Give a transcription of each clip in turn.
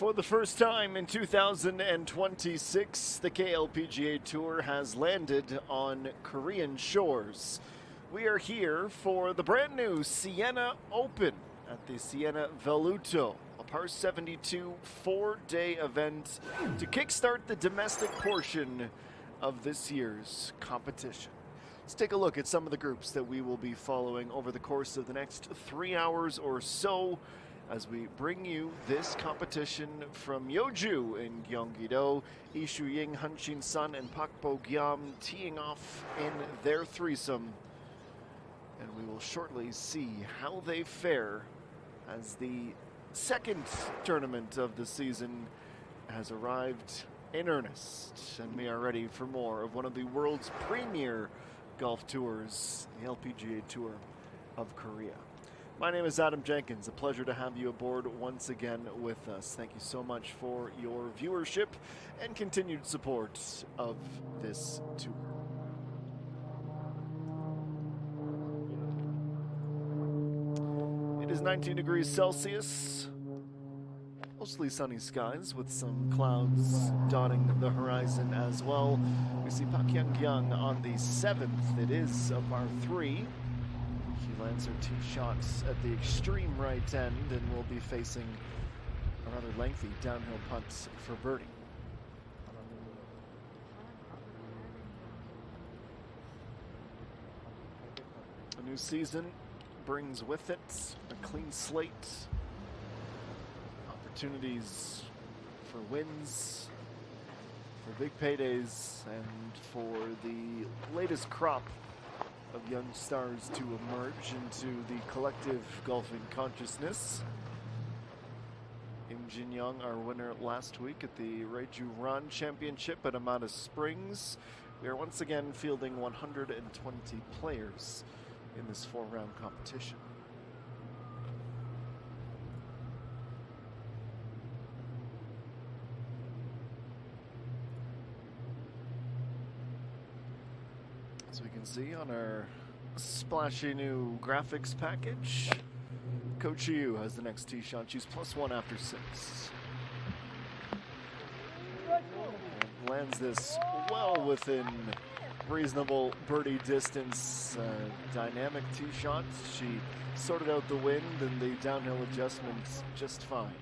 For the first time in 2026, the KLPGA Tour has landed on Korean shores. We are here for the brand new SIENA Open at the SIENA Veluto, a par 72 four-day event to kickstart the domestic portion of this year's competition. Let's take a look at some of the groups that we will be following over the course of the next 3 hours or so as we bring you this competition from Yeoju in Gyeonggi-do. Lee Shu-ying, Han Shin-sun, and Park Bo-gyam teeing off in their threesome. And we will shortly see how they fare as the second tournament of the season has arrived in earnest. And we are ready for more of one of the world's premier golf tours, the LPGA Tour of Korea. My name is Adam Jenkins. A pleasure to have you aboard once again with us. Thank you so much for your viewership and continued support of this tour. It is 19 degrees Celsius, mostly sunny skies with some clouds dotting the horizon as well. We see Park Hyung-kyung on the 7th. It is a par 3. She lands her tee shots at the extreme right end and will be facing a rather lengthy downhill putt for birdie. A new season brings with it a clean slate, opportunities for wins, for big paydays, and for the latest crop of young stars to emerge into the collective golfing consciousness. Im Jin-young, our winner last week at the Reju Ran Championship at Amata Springs. We are once again fielding 120 players in this 4-round competition. As we can see on our splashy new graphics package, Coach Yu has the next tee shot. She's +1 after 6. And lands this well within reasonable birdie distance. Dynamic tee shot. She sorted out the wind and the downhill adjustments just fine.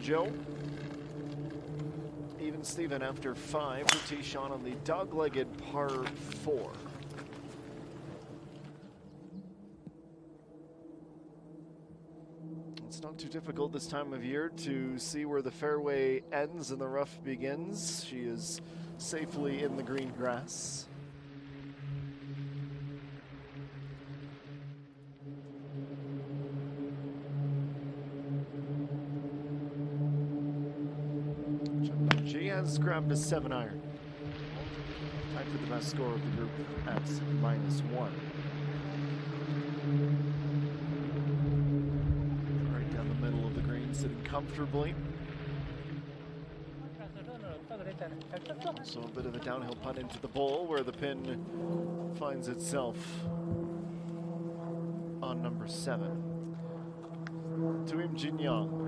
Joe. Even Steven after 5. Her tee shot on the dog-legged par 4. It's not too difficult this time of year to see where the fairway ends and the rough begins. She is safely in the green grass. Has grabbed a 7-iron. Tied for the best score of the group at -1. Right down the middle of the green, sitting comfortably. So a bit of a downhill putt into the bowl where the pin finds itself on number 7. To Im Jin-young.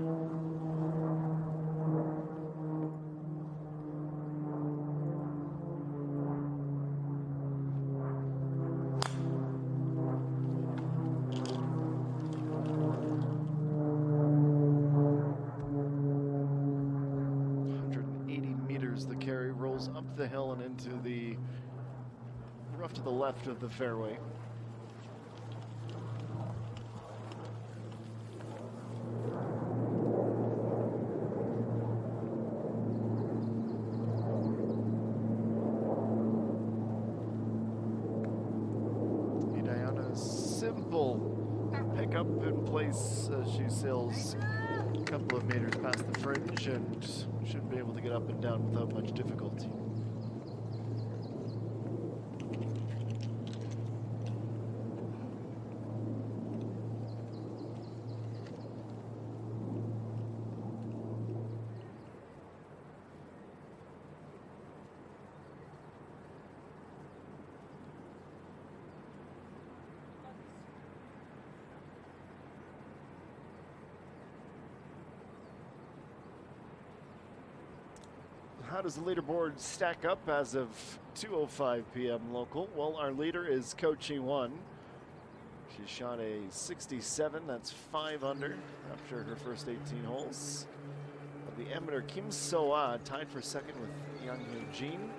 Up the hill and into the rough to the left of the fairway. Diana's simple pickup in place as she sails a couple of meters past the fringe and should be able to get up and down without much difficulty. how does the leaderboard stack up as of 2:05 p.m. local? Well, our leader is Kochi 1. She shot a 67, that's 5 under after her first 18 holes. The amateur Kim So-ah tied for second with Yang Hyun-jin.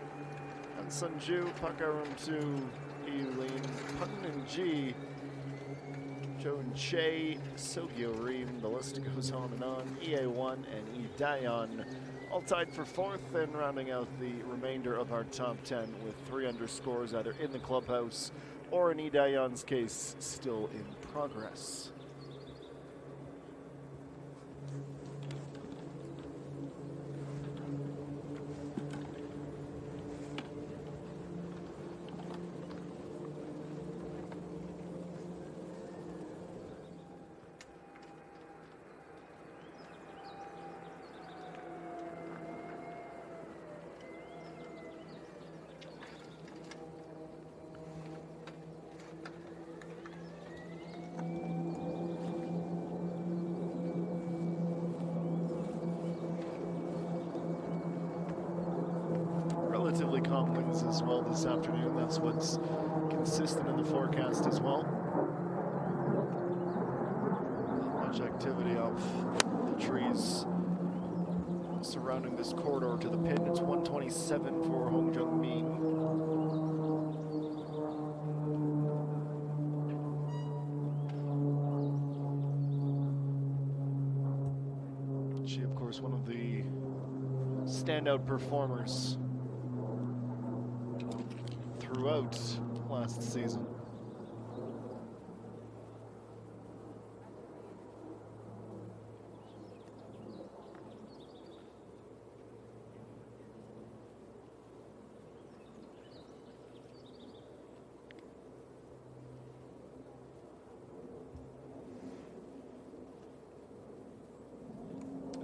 And Sunju, Pakarum 2, Yulin, Pun Ji, Joan Che, Sogyo Reem, the list goes on and on. EA1 and Lee Daeon all tied for fourth, and rounding out the remainder of our top 10 with 3 underscores either in the clubhouse or in Lee Daeon's case, still in progress. Relatively calm winds as well this afternoon. That's what's consistent in the forecast as well. Not much activity off the trees surrounding this corridor to the pin. It's 127 for Hong Jung-min. She, of course, one of the standout performers throughout last season.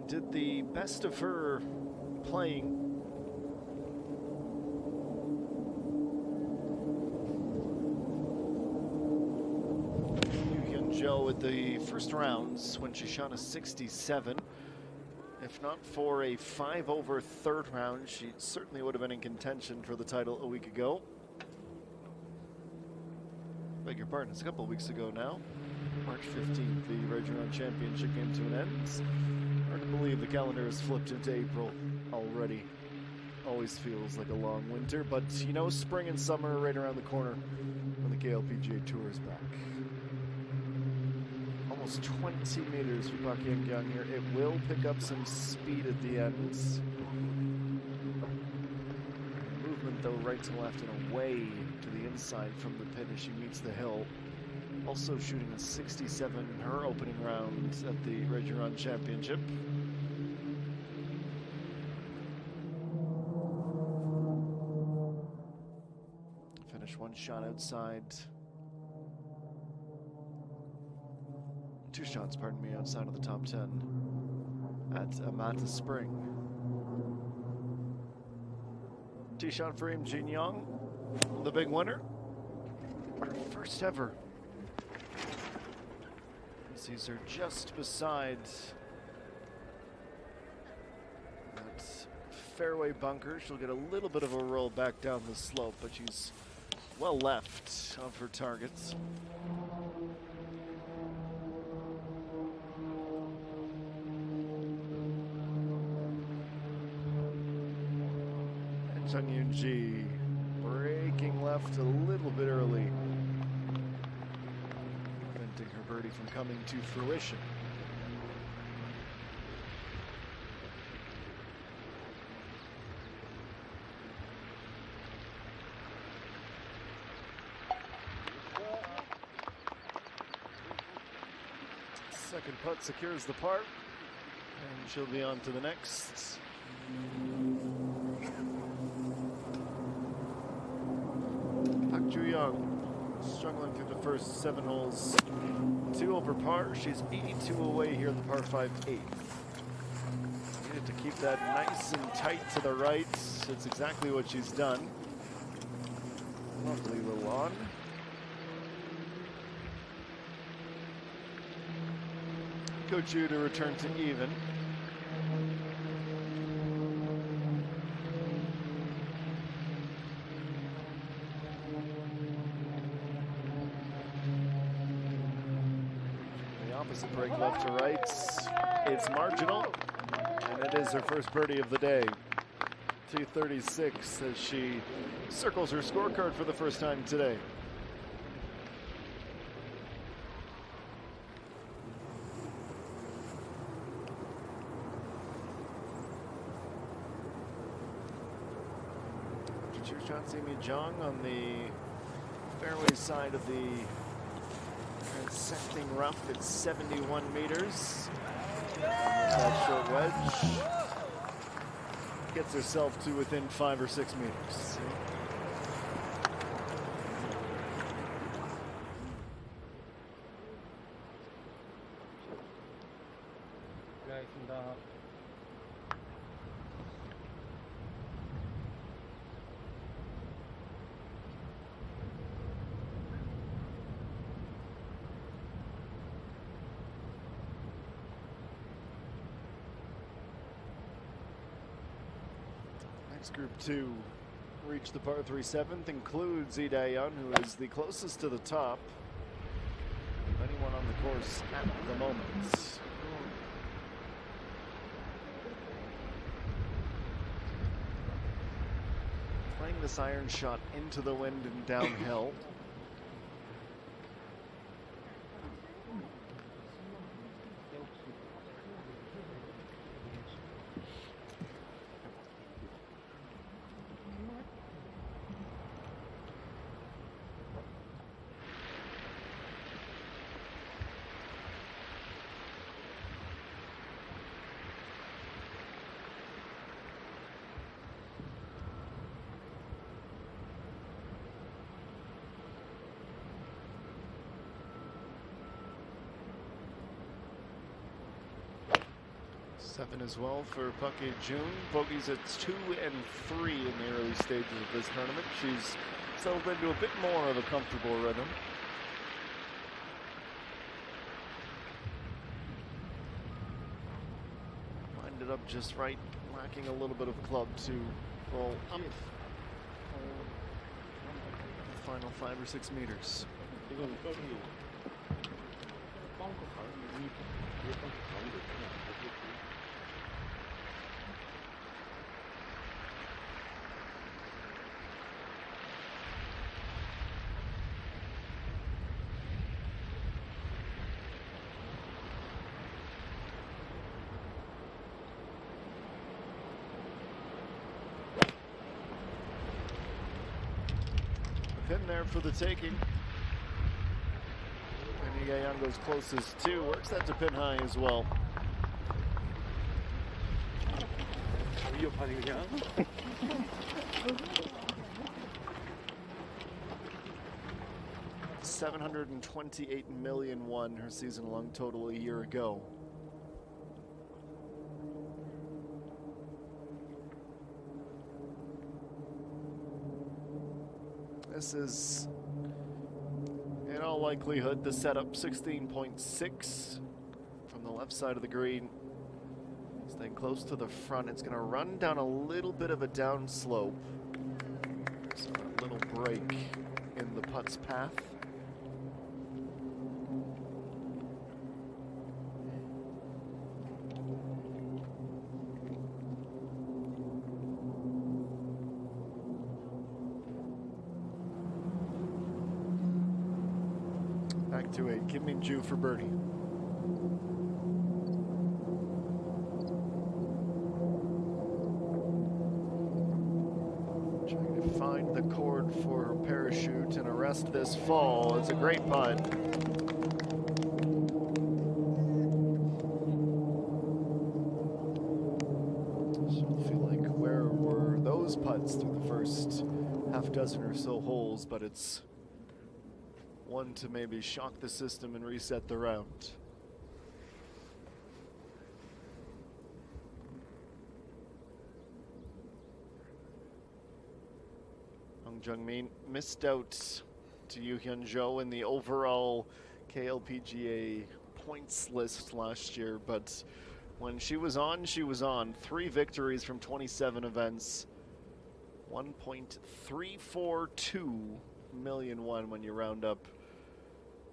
Did the best of her playing Joe at the first rounds when she shot a 67. If not for a 5 over third round, she certainly would have been in contention for the title a week ago. Beg your pardon, it's a couple of weeks ago now. March 15th, the Regional Championship came to an end. Hard to believe the calendar has flipped into April already. Always feels like a long winter, but you know, spring and summer are right around the corner when the KLPGA Tour is back. Almost 20 meters for Park Yang-kyung here. It will pick up some speed at the end. Movement though right to left and away to the inside from the pin as she meets the hill. Also shooting a 67 in her opening round at the Regional Championship. Finished one shot outside. 2 shots, pardon me, outside of the top 10 at Amata Spring. Tee shot for Im Jin Young, the big winner. Our first ever. These are just beside that fairway bunker. She'll get a little bit of a roll back down the slope, but she's well left of her targets. Chung Yoon-ji breaking left a little bit early, preventing her birdie from coming to fruition. Second putt secures the par, and she'll be on to the next. Young struggling through the first 7 holes. 2 over par. She's 82 away here in the par 5 8th. Needed to keep that nice and tight to the right. It's exactly what she's done. Lovely little lawn. Kochu to return to even. break left to right. It's marginal, and it is her first birdie of the day. 236 as she circles her scorecard for the first time today. After 2 shots, Amy Zhang on the fairway side of the transecting rough. It's 71 meters. That short wedge gets herself to within 5 or 6 meters. Next group 2 reach the par 3 7th, includes Lee Dae-yeon, who is the closest to the top of anyone on the course at the moment. Playing this iron shot into the wind and downhill. Seven as well for Park Hye-jun. Bogeys at 2 and 3 in the early stages of this tournament. She's settled into a bit more of a comfortable rhythm. Lined it up just right, lacking a little bit of club to roll up the final 5 or 6 meters. Pin there for the taking. And Lee Dae-yeon goes closest too. Works that to pin high as well. $728 million won her season-long total a year ago. This is, in all likelihood, the setup. 16.6 from the left side of the green. Staying close to the front. It's going to run down a little bit of a downslope. So a little break in the putt's path. Back to 8. Kim Min-ju for birdie. Trying to find the cord for her parachute and arrest this fall. It's a great putt. She'll feel like, where were those putts through the first half dozen or so holes, but it's one to maybe shock the system and reset the round. Hong Jung-min missed out to Yoo Hyun-jo in the overall KLPGA points list last year, but when she was on, she was on. 3 victories from 27 events. 1.342 million won when you round up,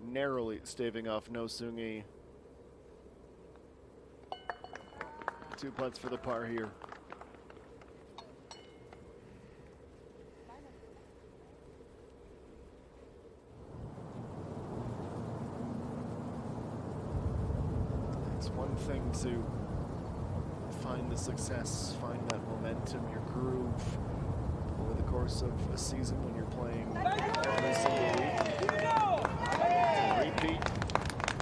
narrowly staving off No Seung-hee 2 putts for the par here. It's one thing to find the success, find that momentum, your groove over the course of a season when you're playing every single week. Repeat,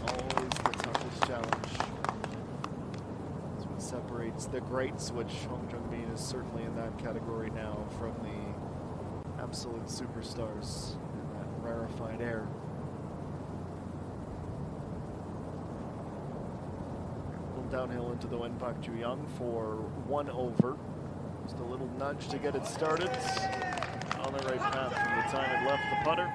always the toughest challenge. That's what separates the greats, which Hong Jung-min is certainly in that category now, from the absolute superstars in that rarefied air. Downhill into the Wen Pak Ju-young for 1 over. Just a little nudge to get it started. On the right path from the time it left the putter.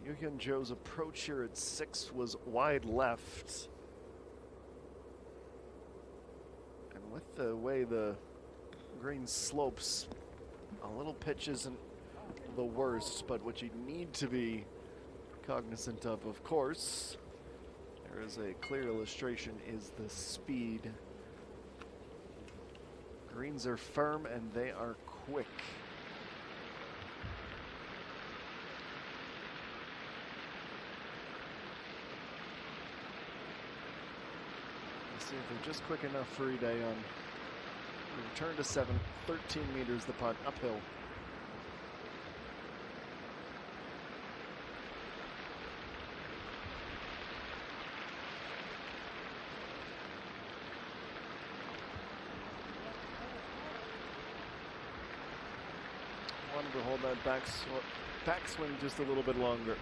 Yoo-hyun Jo's approach here at 6 was wide left. With the way the green slopes, a little pitch isn't the worst, but what you need to be cognizant of course, there is a clear illustration, is the speed. Greens are firm and they are quick. See if they're just quick enough for Lee on return to 7, 13 meters the putt uphill. Wanted to hold that backswing just a little bit longer.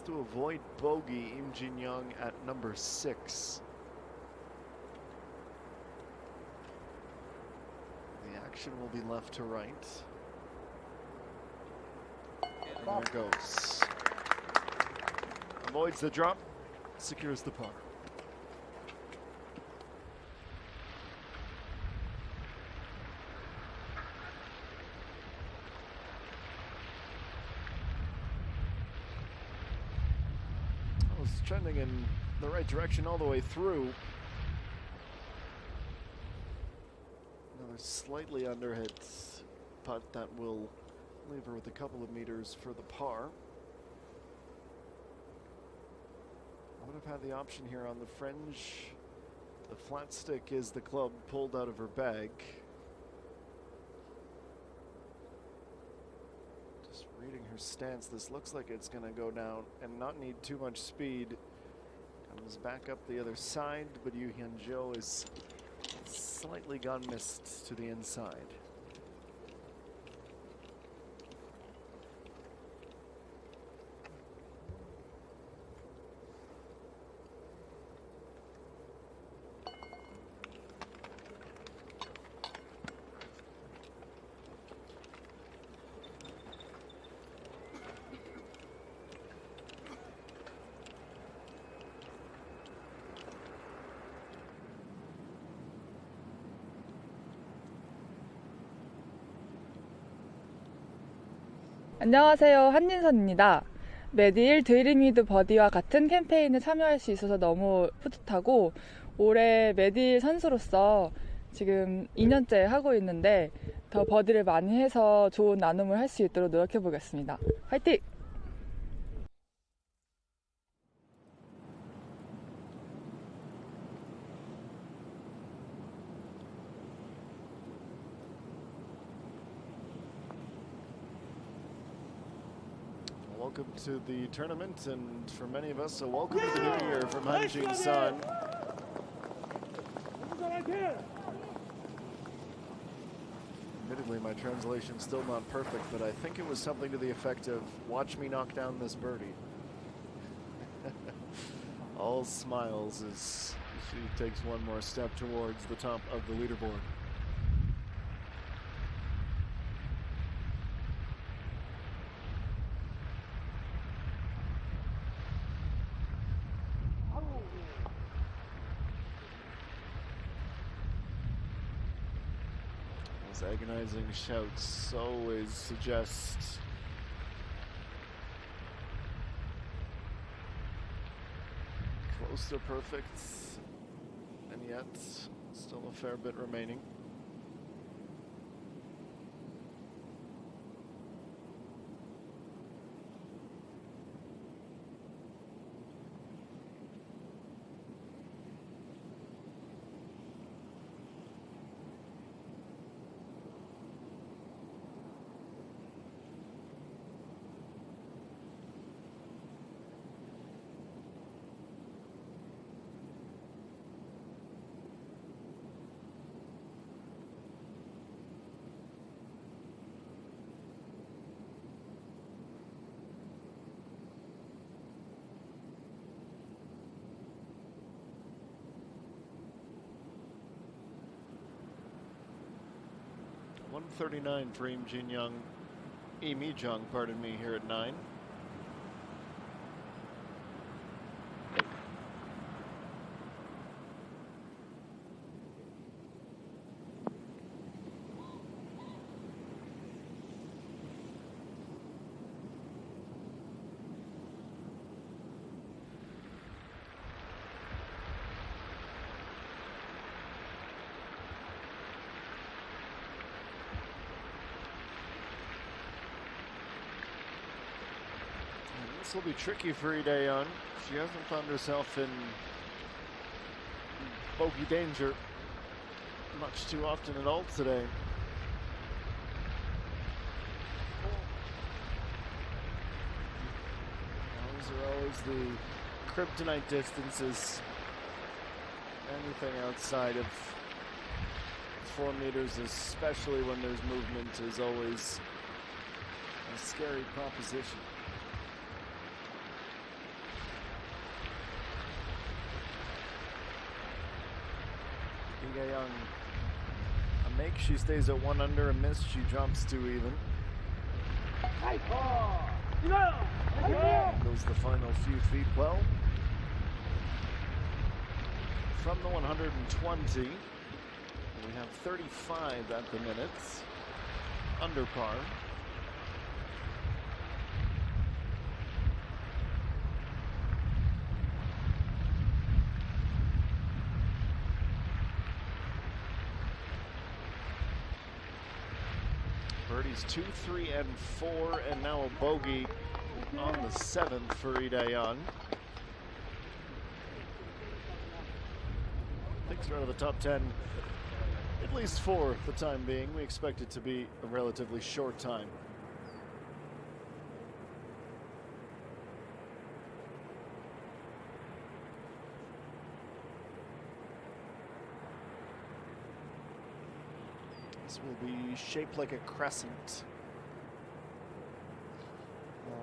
To avoid bogey, Im Jin-young at number 6. The action will be left to right. And there it goes. Avoids the drop, secures the par. Trending in the right direction all the way through. Another slightly underhit putt that will leave her with a couple of meters for the par. I would have had the option here on the fringe. The flat stick is the club pulled out of her bag. Reading her stance, this looks like it's going to go down and not need too much speed. Comes back up the other side, but Yoo-hyun Jo is slightly gone missed to the inside. 안녕하세요, 한진선입니다. 매일 드림 위드 버디와 같은 캠페인에 참여할 수 있어서 너무 뿌듯하고, 올해 매일 선수로서 지금 2년째 하고 있는데 더 버디를 많이 해서 좋은 나눔을 할 수 있도록 노력해 보겠습니다. 화이팅! Welcome to the tournament, and for many of us, a welcome to the new year from Han Jin-sun. Admittedly, my translation's still not perfect, but I think it was something to the effect of, watch me knock down this birdie. All smiles as she takes one more step towards the top of the leaderboard. Those agonizing shouts always suggest close to perfect, and yet still a fair bit remaining. .139 for Imi Jung, pardon me, here at 9. This will be tricky for Lee Dae-yeon. She hasn't found herself in bogey danger much too often at all today. Those are always the kryptonite distances. Anything outside of 4 meters, especially when there's movement, is always a scary proposition. Lee Dae-yeon, a make, she stays at 1 under, a miss, she drops 2 even. Goes the final few feet well. From the 120, we have 35 at the minute, under par. Birdies 2, 3, and 4, and now a bogey on the 7th for Lee Dae-yeon. Thinks her out of the top 10, at least for the time being. We expect it to be a relatively short time. This will be shaped like a crescent.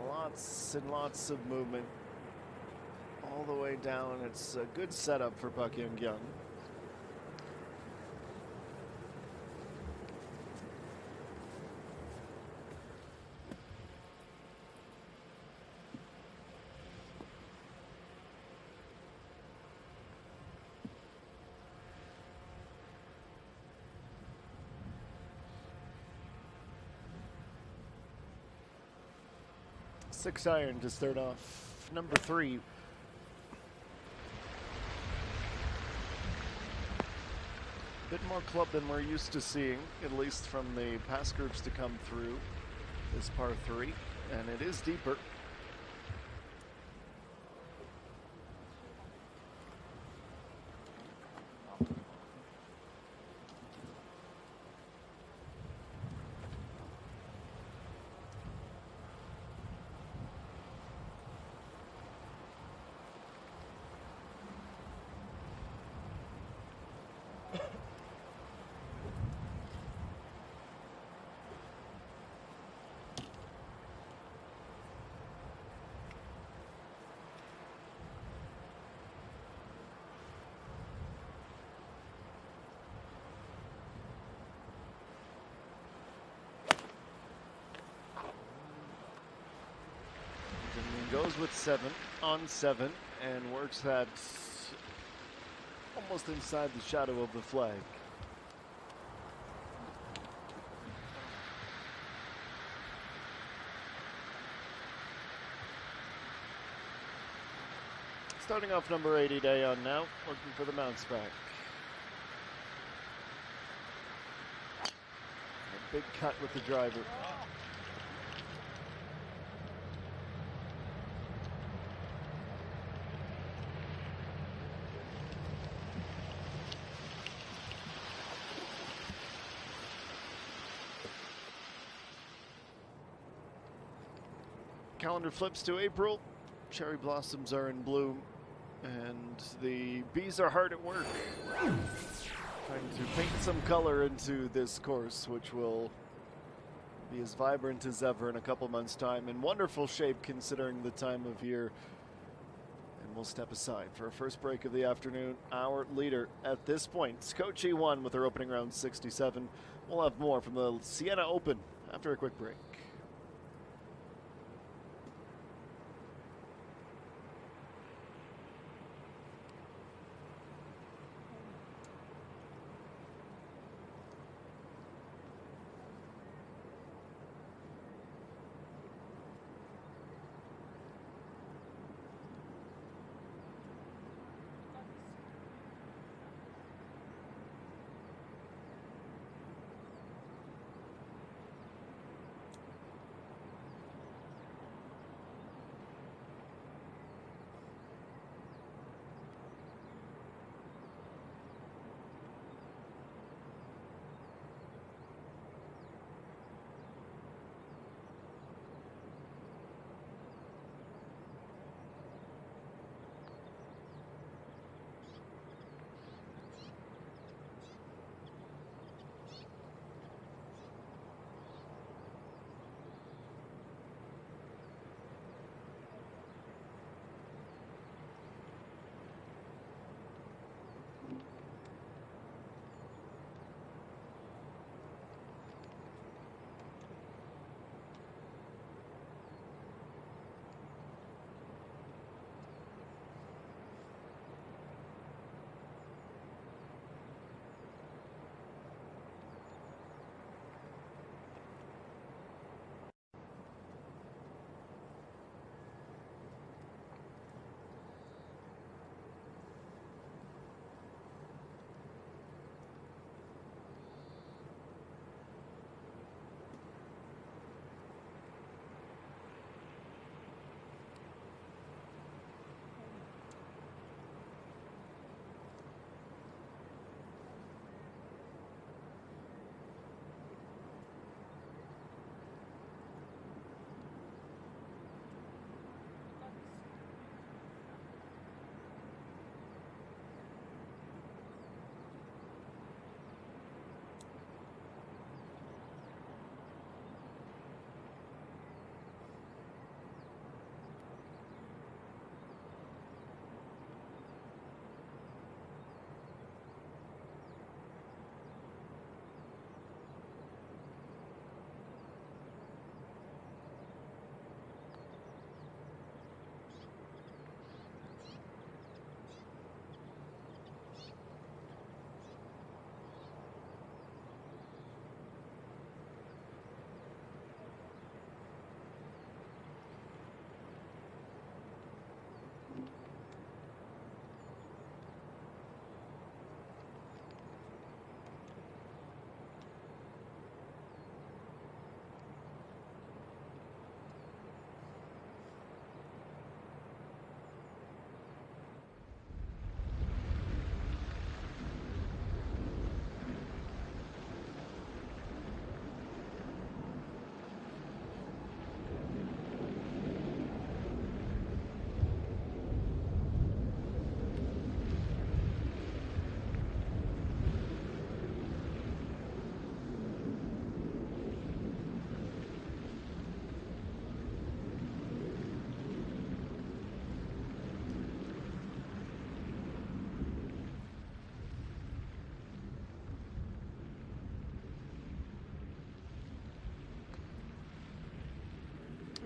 Lots and lots of movement all the way down. It's a good setup for Park Young-kyung. Six iron to start off, number 3. A bit more club than we're used to seeing, at least from the past groups to come through this par 3, and it is deeper. Goes with 7 on 7 and works that almost inside the shadow of the flag. Starting off number 80, Dayon now, looking for the bounce back. A big cut with the driver. Calendar flips to April. Cherry blossoms are in bloom, and the bees are hard at work trying to paint some color into this course, which will be as vibrant as ever in a couple months' time. In wonderful shape considering the time of year. And we'll step aside for our first break of the afternoon. Our leader at this point is Coach E1 with her opening round 67. We'll have more from the SIENA Open after a quick break.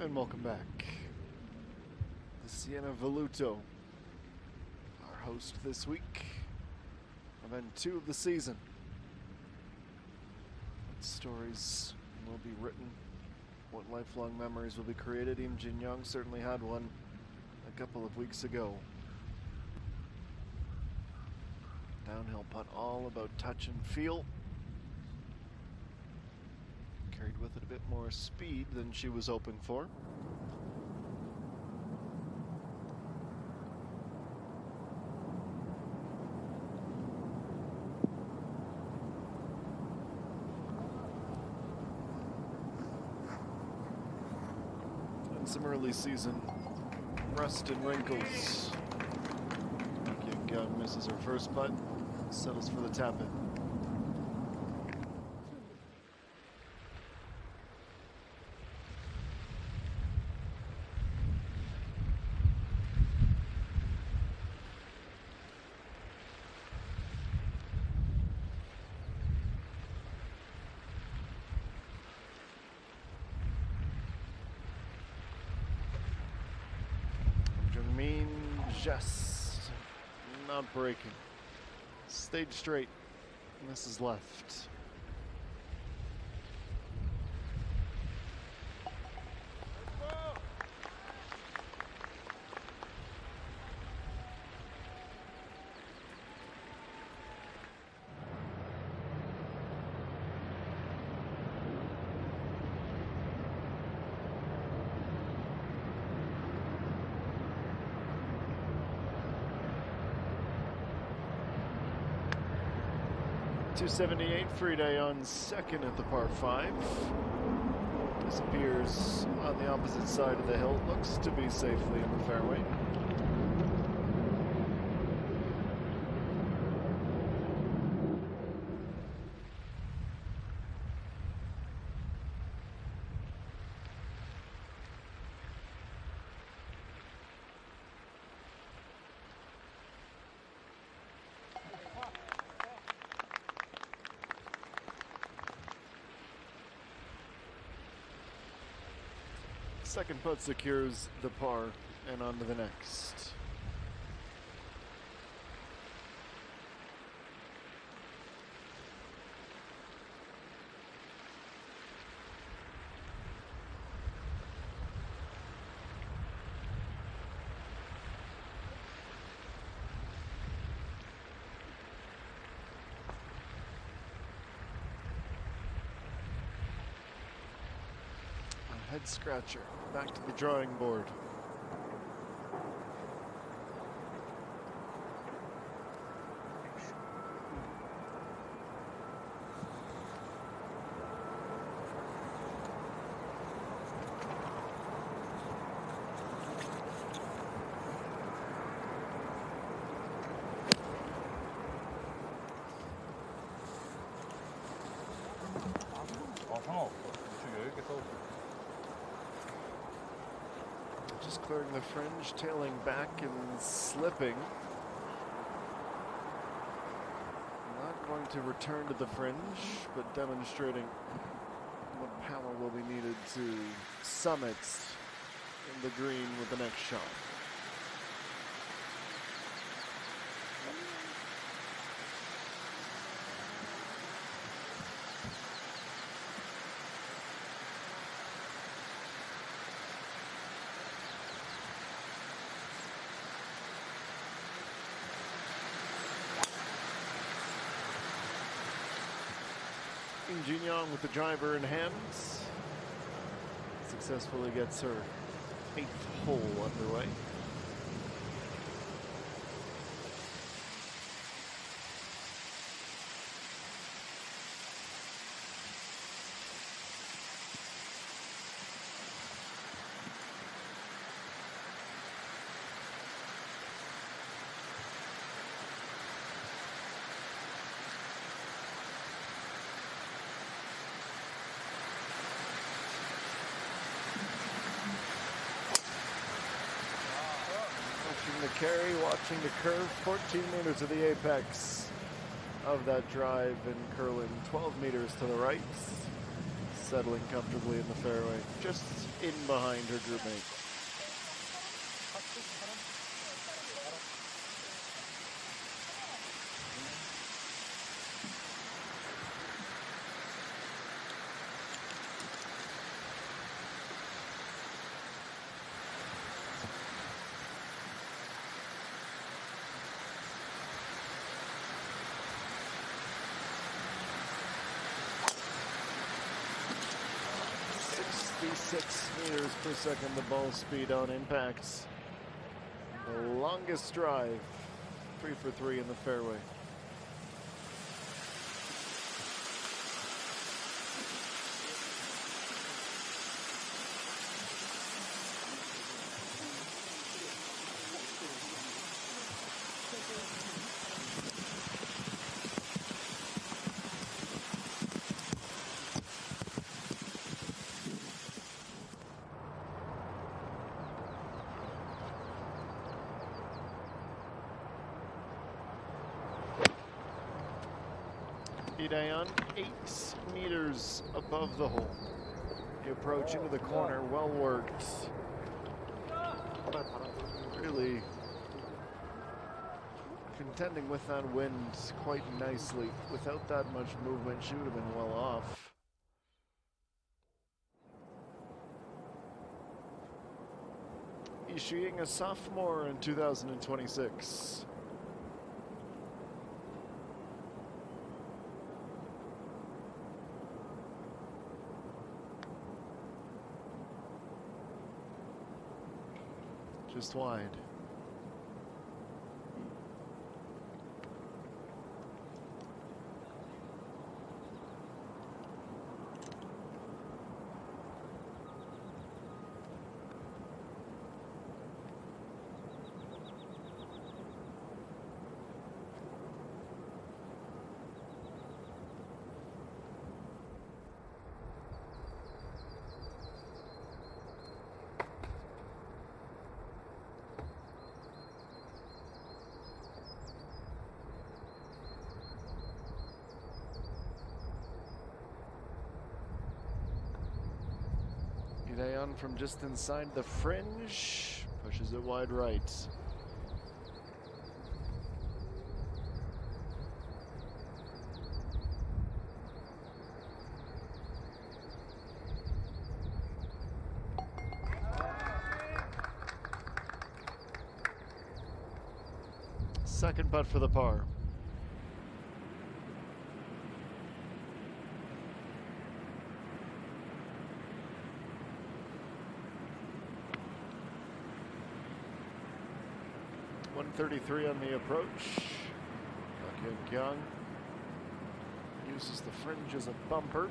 And welcome back. The SIENA Voluto, our host this week. Event 2 of the season. What stories will be written? What lifelong memories will be created? Im Jin Young certainly had one a couple of weeks ago Downhill putt, all about touch and feel. Carried with it a bit more speed than she was hoping for. And some early season rust and wrinkles. Young misses her first putt, settles for the tap in. Jungmin just not breaking. Stayed straight. Misses left. .278 free day on second at the par 5. Disappears on the opposite side of the hill. Looks to be safely in the fairway. Second putt secures the par and on to the next. Head scratcher. Back to the drawing board. Just clearing the fringe, tailing back and slipping. Not going to return to the fringe, but demonstrating what power will be needed to summit in the green with the next shot. Jin Young with the driver in hand successfully gets her 8th hole underway. The carry, watching the curve, 14 meters to the apex of that drive and curling 12 meters to the right, settling comfortably in the fairway, just in behind her group mate. 66 meters per second, the ball speed on impact. The longest drive, 3 for 3 in the fairway. Idayan 8 meters above the hole. The approach into the corner, well worked. Really contending with that wind quite nicely. Without that much movement, she would have been well off. Issuing a sophomore in 2026. Just wide. Idayan from just inside the fringe, pushes it wide right. Second putt for the par. .133 on the approach. Young uses the fringe as a bumper.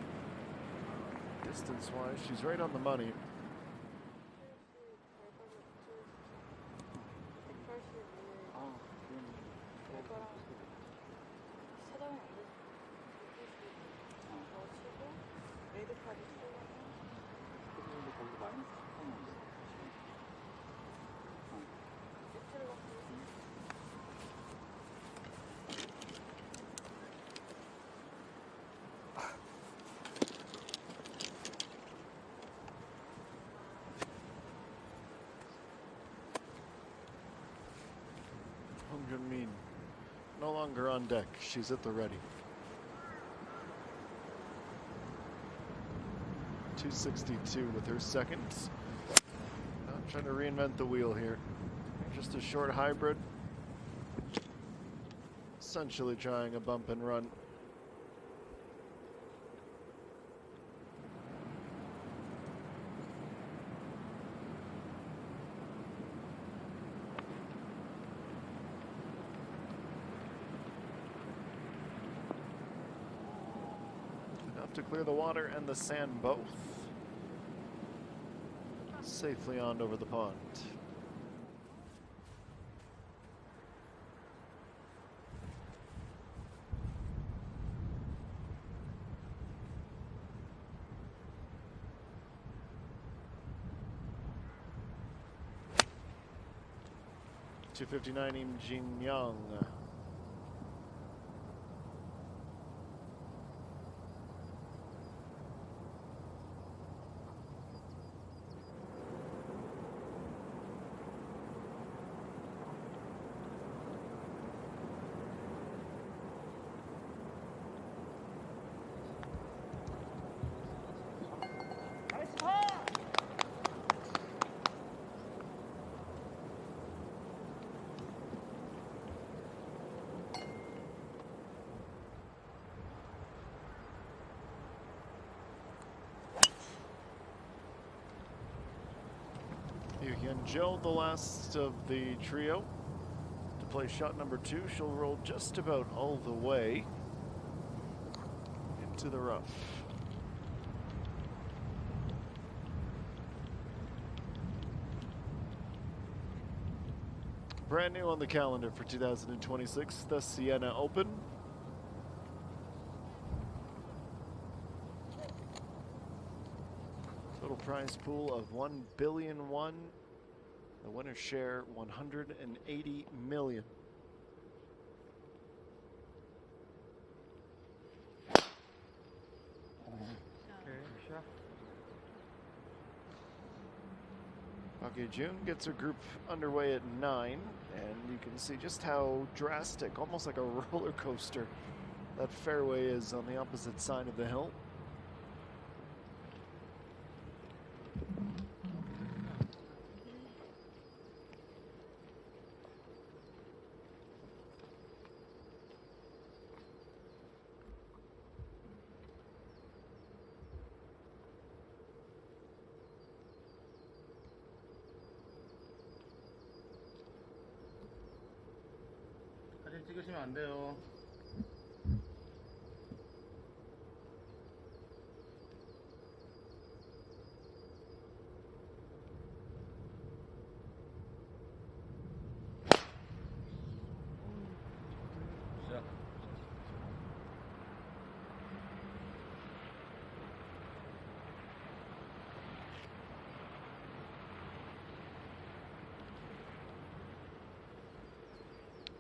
Distance-wise, she's right on the money. Min, no longer on deck. She's at the ready. 262 with her second. Not trying to reinvent the wheel here. Just a short hybrid. Essentially trying a bump and run. To clear the water and the sand both. Safely on over the pond. .259 Im Jin Young. Hyun-Jo, the last of the trio, to play shot number 2. She'll roll just about all the way into the rough. Brand new on the calendar for 2026, the SIENA Open. Total prize pool of $1 billion. The winner's share $180 million. June gets her group underway at 9, and you can see just how drastic, almost like a roller coaster, that fairway is on the opposite side of the hill. 사진 찍으시면 안 돼요. 시작.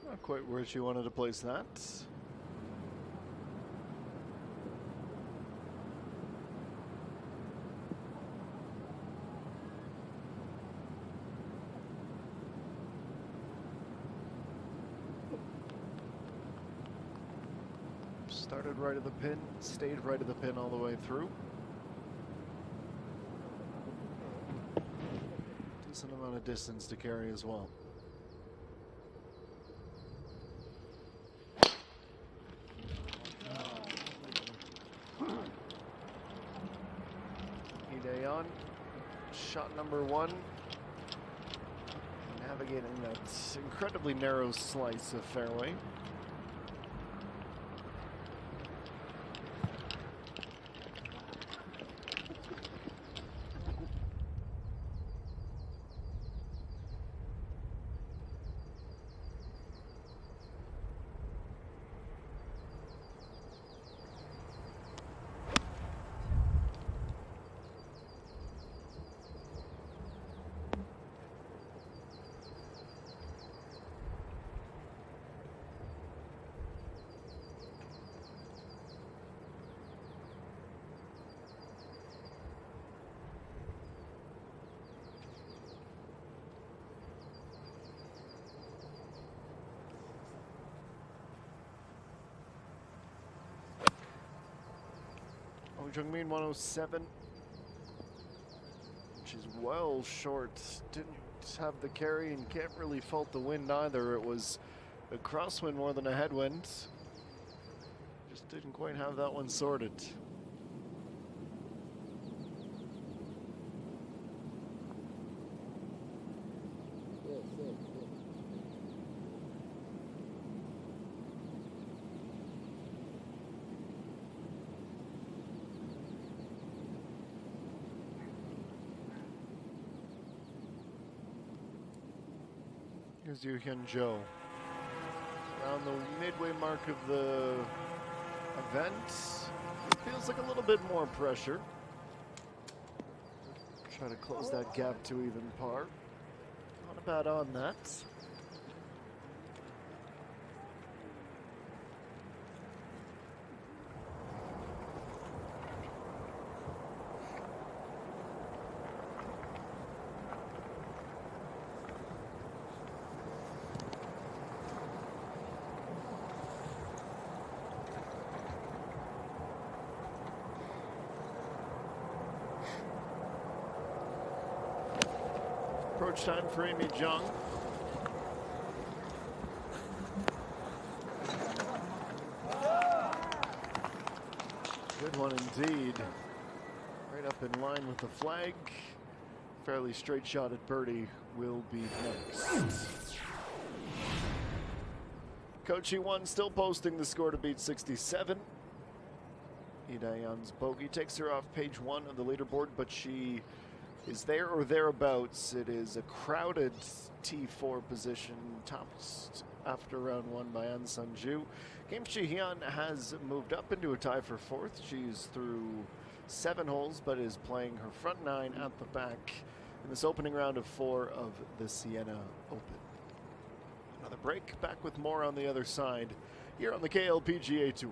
Not quite where she wanted to place that. Started right of the pin, stayed right of the pin all the way through. Decent amount of distance to carry as well. On shot number 1, navigating that incredibly narrow slice of fairway. Jungmin 107, which is well short. Didn't have the carry and can't really fault the wind either. It was a crosswind more than a headwind. Just didn't quite have that one sorted. Here's Yoo Hyun-Jo. Around the midway mark of the event, it feels like a little bit more pressure. Try to close that gap to even par. Not a bad on that. Approach time for Amy Jung. Good one indeed. Right up in line with the flag. fairly straight shot at birdie will be next. Kochi 1 still posting the score to beat 67. Idayan's bogey takes her off page 1 of the leaderboard, but she is there or thereabouts. It is a crowded T4 position, topped after round 1 by An Sanju. Kim Chi-hyun has moved up into a tie for 4th. She's through 7 holes, but is playing her front 9 at the back in this opening round of 4 of the Siena Open. Another break, back with more on the other side here on the KLPGA Tour.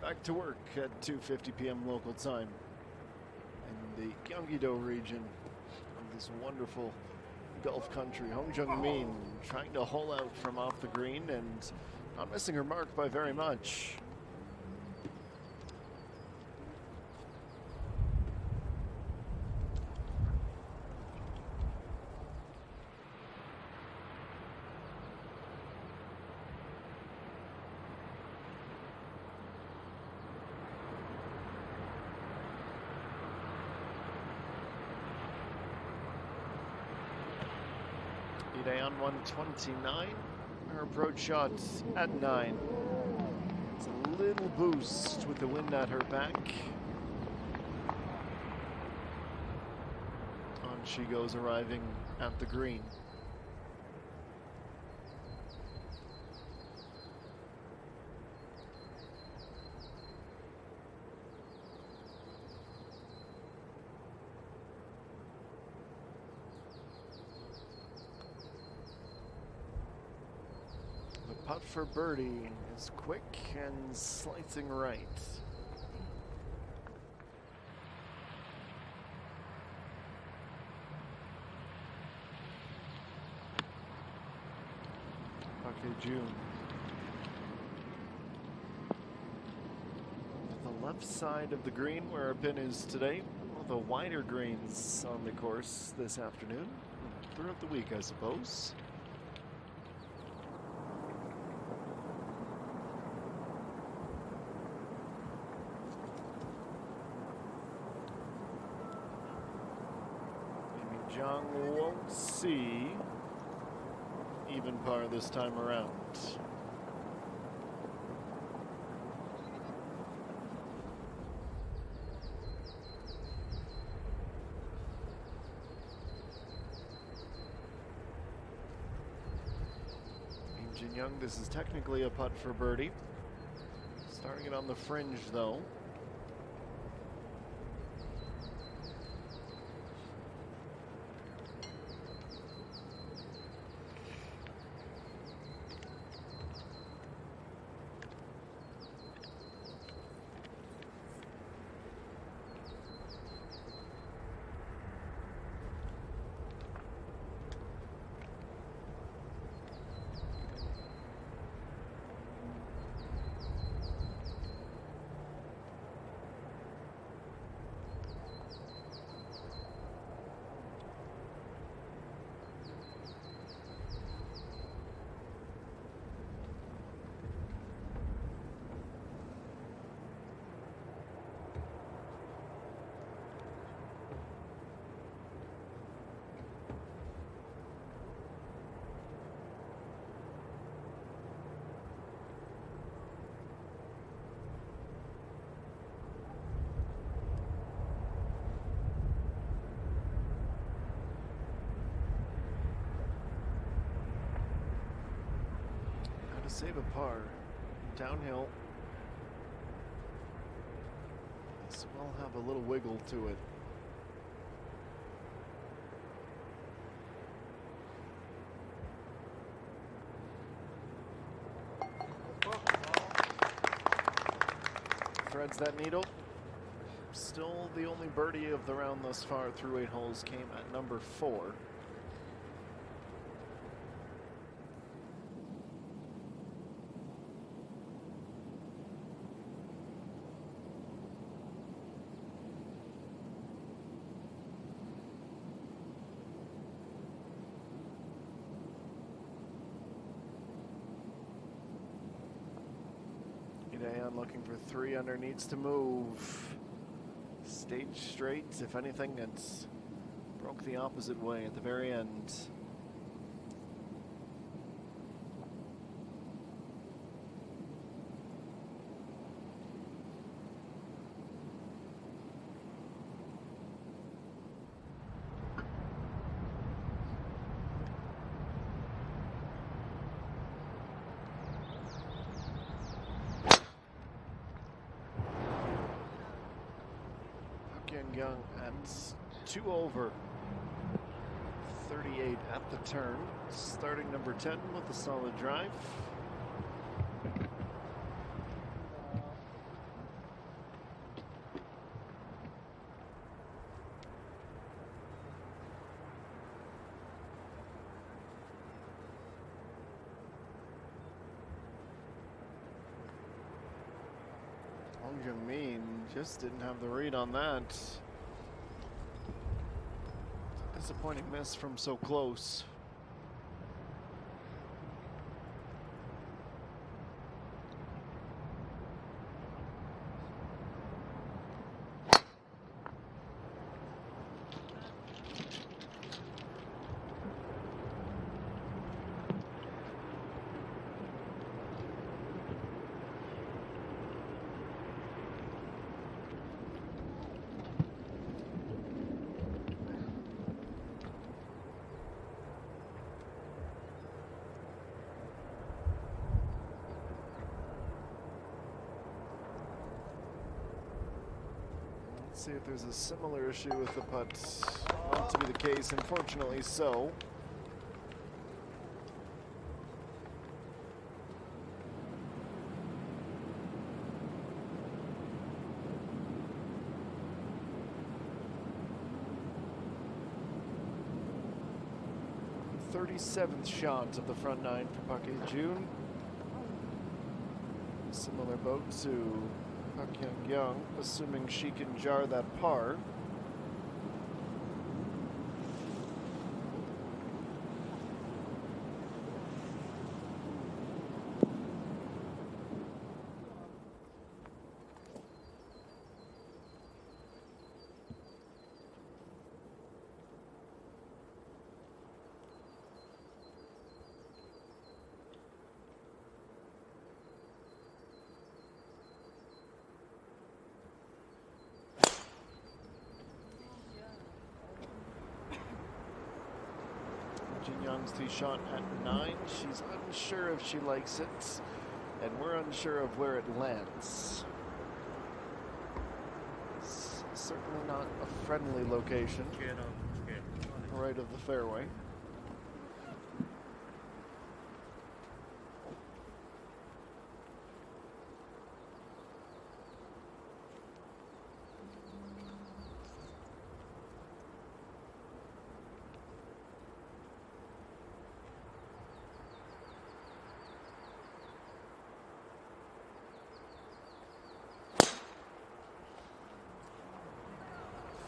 Back to work at 2:50 p.m. local time in the Gyeonggi-do region of this wonderful Gulf country. Hong Jung-min trying to hole out from off the green and not missing her mark by very much. Today on 129, her approach shot at 9. It's a little boost with the wind at her back. On she goes, arriving at the green. putt for birdie is quick and slicing right. June. The left side of the green where our pin is today, one of the wider greens on the course this afternoon, throughout the week I suppose. Amy Zhang won't see even par this time around. Jin Young, this is technically a putt for birdie. Starting it on the fringe though. Save a par. Downhill. This will have a little wiggle to it. Threads that needle. Still the only birdie of the round thus far through 8 holes came at number 4. Looking for 3 under, needs to move. Stage straight, if anything, it's broke the opposite way at the very end. Young at 2 over, 38 at the turn, starting number 10 with a solid drive. Jamin just didn't have the read on that. Disappointing miss from so close. See if there's a similar issue with the putt. Not to be the case, unfortunately so. 37th shot of the front nine for Park Jun. Similar boat to Park Young, assuming she can jar that par. Jin Young's tee shot at 9. She's unsure if she likes it, and we're unsure of where it lands. It's certainly not a friendly location, right of the fairway.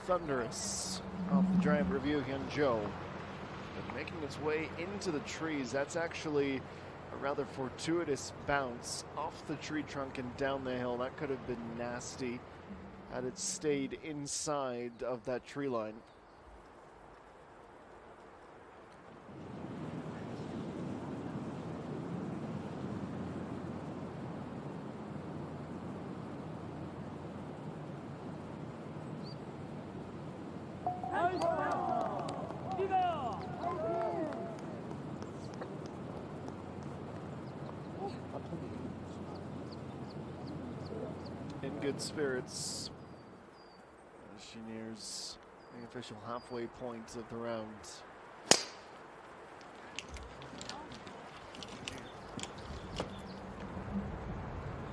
Thunderous off the drive review, Hyun-jo. But making its way into the trees, that's actually a rather fortuitous bounce off the tree trunk and down the hill. That could have been nasty had it stayed inside of that tree line. In good spirits as she nears the official halfway point of the round.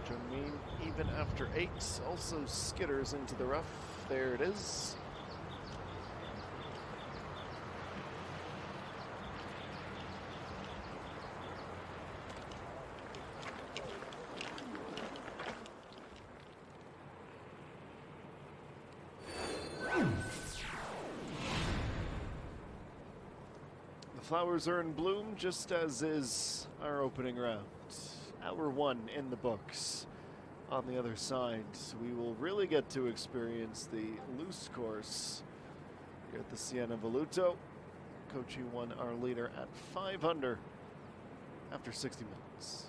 Jungmin, even after 8, also skitters into the rough. There it is. Flowers are in bloom, just as is our opening round. Hour 1 in the books. On the other side, we will really get to experience the loose course here at the Siena Voluto. Kochi won our leader at 5 under after 60 minutes.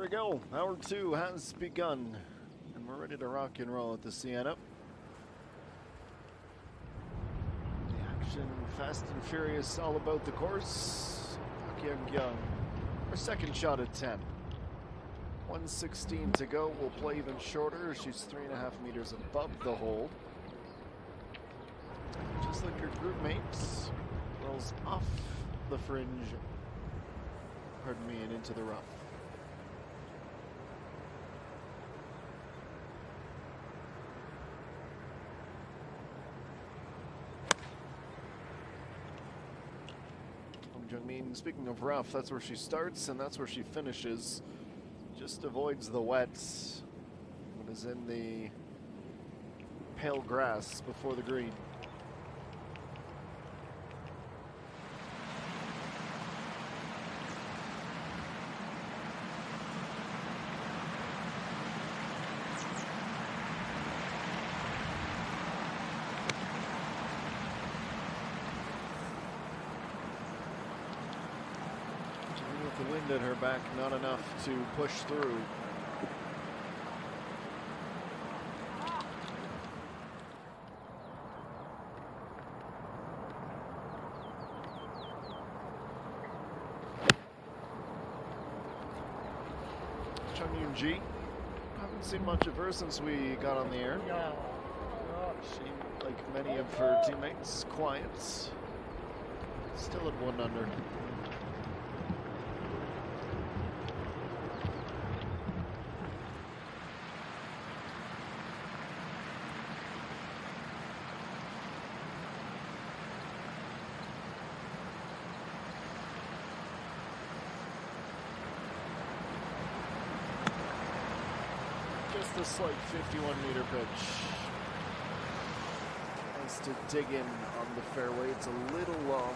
we go. Hour 2 has begun, and we're ready to rock and roll at the Sienna. The action, fast and furious, all about the course. Young, her second shot at 10. 1:16 to go. We'll play even shorter. She's 3.5 meters above the hole. Just like her group mates, rolls off the fringe, pardon me, and into the rough. Jungmin, speaking of rough, that's where she starts and that's where she finishes. Just avoids the wet, but is in the pale grass before the green. The wind at her back, not enough to push through. Chung Yoon-ji, haven't seen much of her since we got on the air. She, like many of her teammates, quiet. Still at 1 under. Just a slight 51-meter pitch. Nice to dig in on the fairway. It's a little long.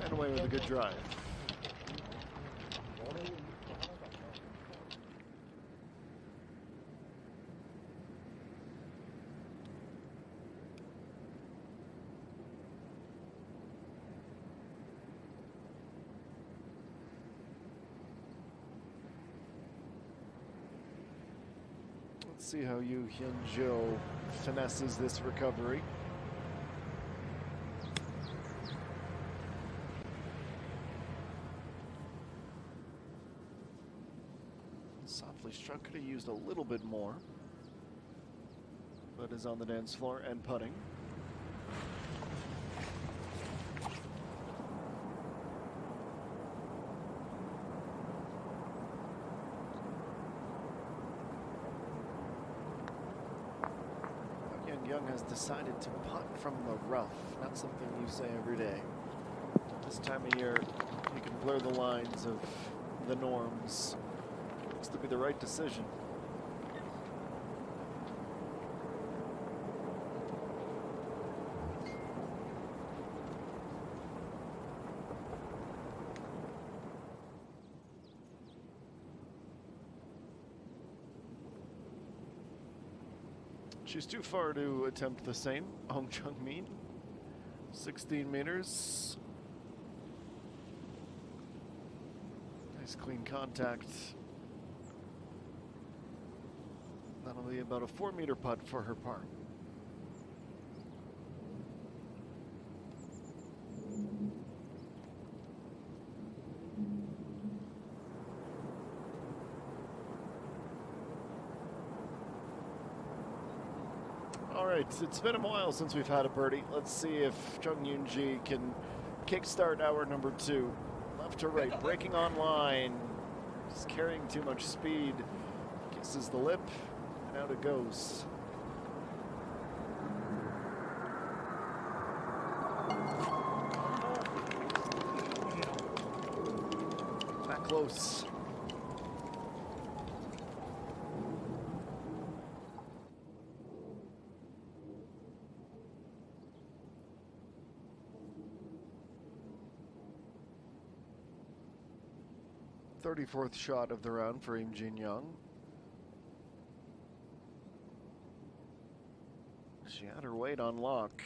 And away with a good drive. Let's see how Yu Hyun-jo finesses this recovery. Softly struck, could have used a little bit more, but is on the dance floor and putting. Young has decided to putt from the rough, not something you say every day. This time of year, you can blur the lines of the norms. Looks to be the right decision. She's too far to attempt the same. Hong Chung-min, 16 meters. Nice clean contact. That'll be about a 4-meter putt for her par. All right, it's been a while since we've had a birdie. Let's see if Chung Yoon-ji can kickstart hour number 2. Left to right, breaking on line. Just carrying too much speed. Kisses the lip, and out it goes. close. Thirty-fourth shot of the round for Im Jin Young. She had her weight on lock.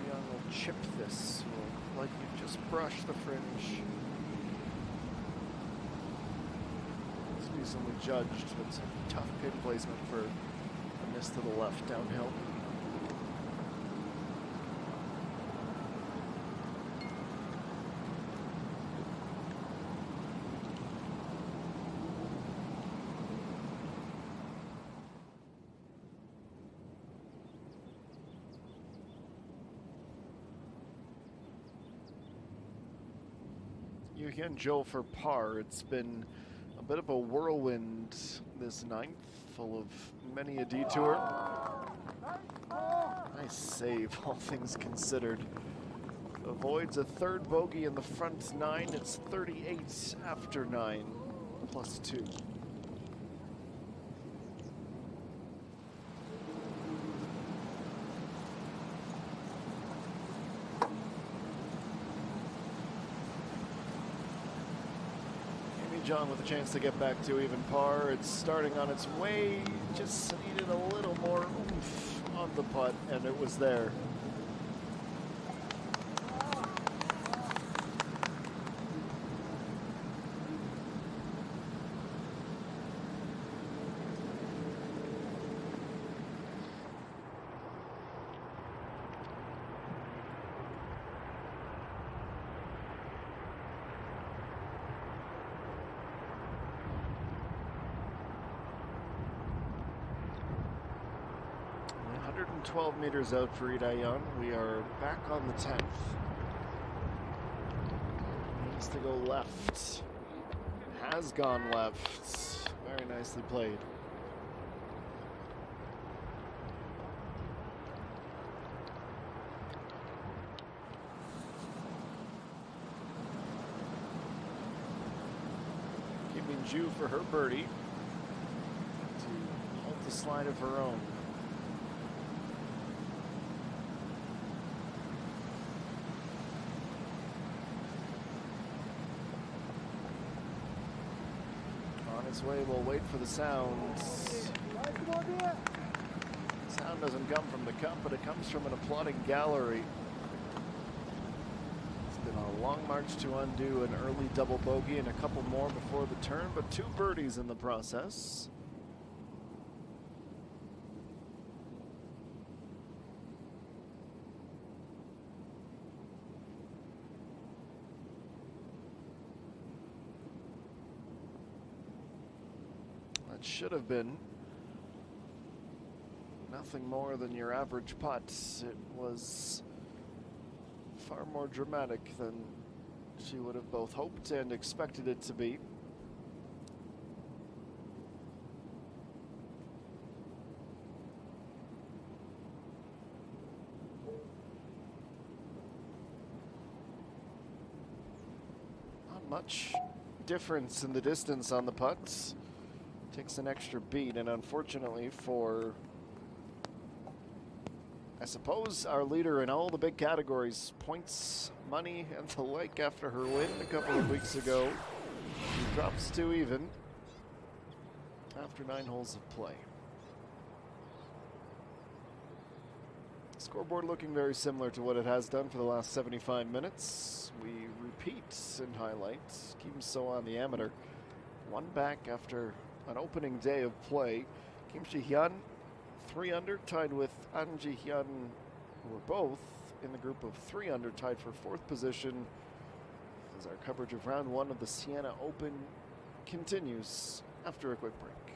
Young will chip this, will likely just brush the fringe. It's decently judged, but it's a tough pin placement for a miss to the left downhill. Again, Joe for par. It's been a bit of a whirlwind this ninth, full of many a detour. Nice save, all things considered. Avoids a third bogey in the front nine. It's 38 after 9, plus 2. John with a chance to get back to even par. It's starting on its way. Just needed a little more oomph on the putt, and it was there. And 12 meters out for Lee Dae-yeon. We are back on the 10th. Needs to go left. Has gone left. Very nicely played. Kim Min-ju for her birdie to halt the slide of her own. Way, we'll wait for the sound. Sound doesn't come from the cup, but it comes from an applauding gallery. It's been a long march to undo an early double bogey and a couple more before the turn, but 2 birdies in the process. Should have been nothing more than your average putt. It was far more dramatic than she would have both hoped and expected it to be. Not much difference in the distance on the putts. Takes an extra beat, and unfortunately for, I suppose, our leader in all the big categories, points, money, and the like, after her win a couple of weeks ago, she drops to even after 9 holes of play. Scoreboard looking very similar to what it has done for the last 75 minutes. We repeat and highlight Kim So-an, the amateur, 1 back after an opening day of play. Kim Si-hyun, 3 under, tied with An Ji-hyun, who are both in the group of 3 under, tied for 4th position, as our coverage of round 1 of the SIENA Open continues after a quick break.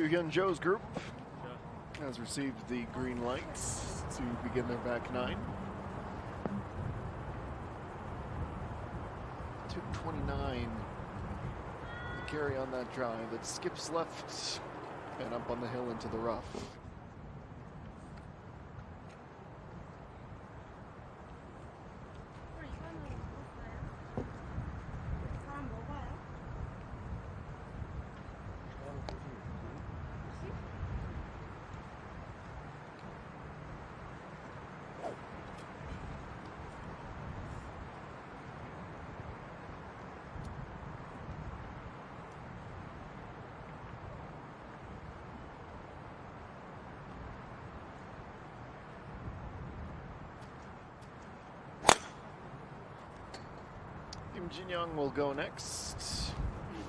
Hyun Jo's group has received the green lights to begin their back nine. 229. The carry on that drive. It skips left and up on the hill into the rough. Kim Jin-young will go next.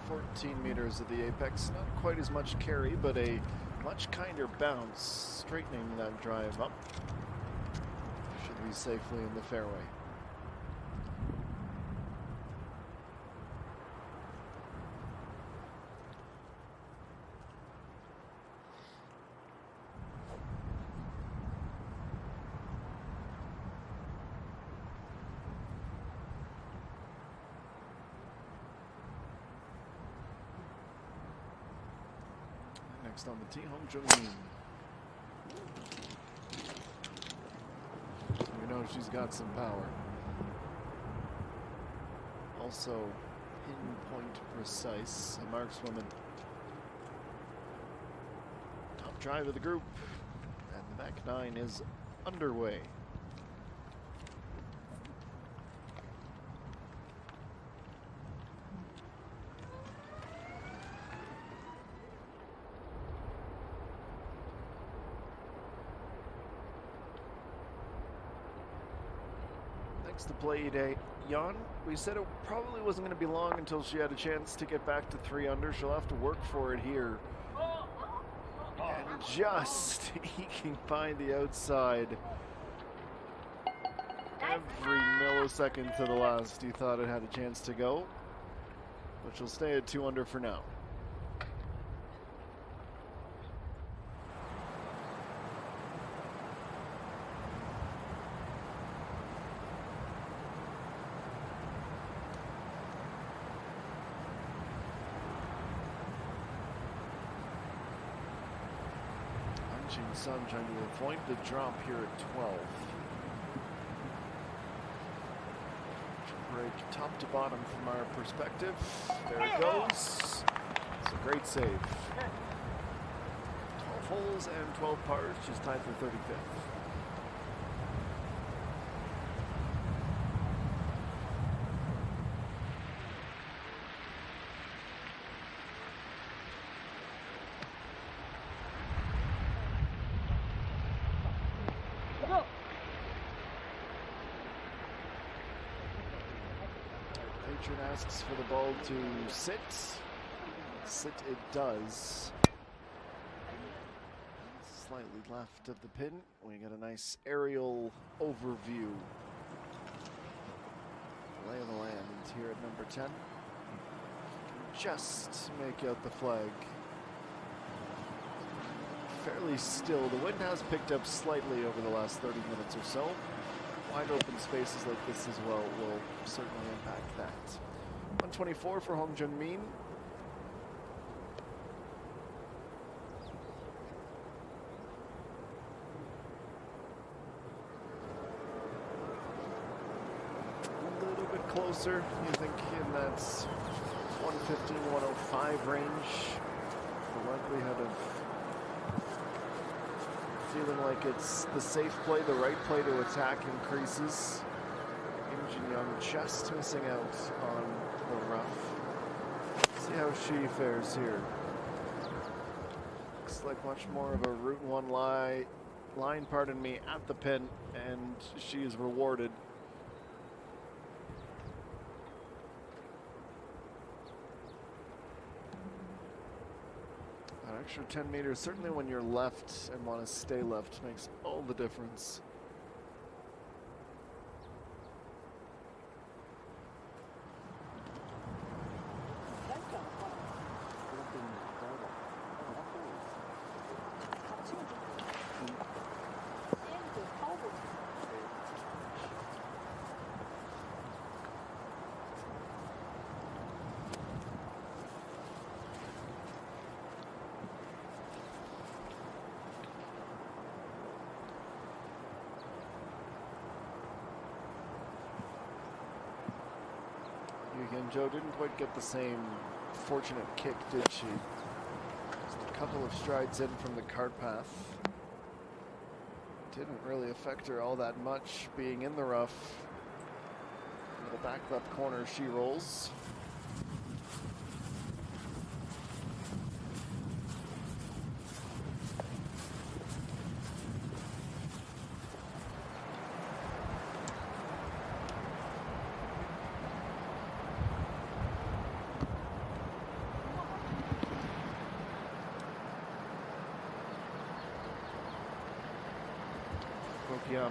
14 meters at the apex. Not quite as much carry, but a much kinder bounce, straightening that drive up. Should be safely in the fairway. Next on the tee, Hong Jung-min. We know she's got some power. Also, pinpoint precise, a markswoman. Top drive of the group, and the back nine is underway. To play today, Jan. We said it probably wasn't going to be long until she had a chance to get back to 3 under. She'll have to work for it here. And just eking by the outside. Every millisecond to the last, you thought it had a chance to go. But she'll stay at 2 under for now. Sun trying to avoid the drop here at 12. Break top to bottom from our perspective. There it goes. It's a great save. 12 holes and 12 pars. She's tied for 35th. Asks for the ball to sit. Sit it does. Slightly left of the pin. We get a nice aerial overview. Lay of the land here at number 10. Just make out the flag. Fairly still. The wind has picked up slightly over the last 30 minutes or so. Wide open spaces like this as well will certainly impact that. 124 for Hong Jung-min. A little bit closer, you think, in that 115, 105 range. The likelihood of feeling like it's the safe play, the right play to attack increases. Kim Jin-young just missing out on the rough. See how she fares here. Looks like much more of a Route 1 line, pardon me, at the pin, and she is rewarded. An extra 10 meters, certainly when you're left and want to stay left, makes all the difference. Again, Joe didn't quite get the same fortunate kick, did she? Just a couple of strides in from the cart path. Didn't really affect her all that much being in the rough. Into the back left corner she rolls.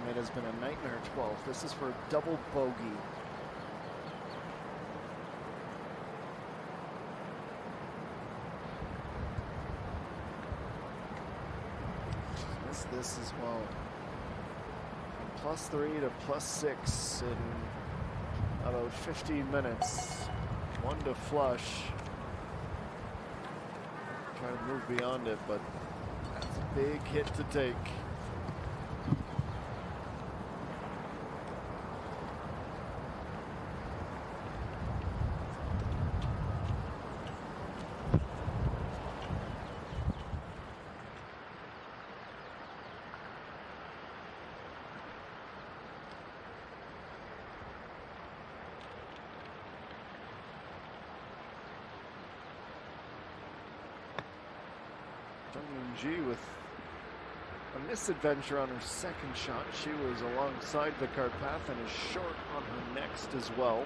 It has been a nightmare 12. This is for a double bogey. Missed this as well. From +3 to +6 in about 15 minutes. 1 to flush. Try to move beyond it, but that's a big hit to take. ENG with a misadventure on her second shot. She was alongside the cart path and is short on her next as well.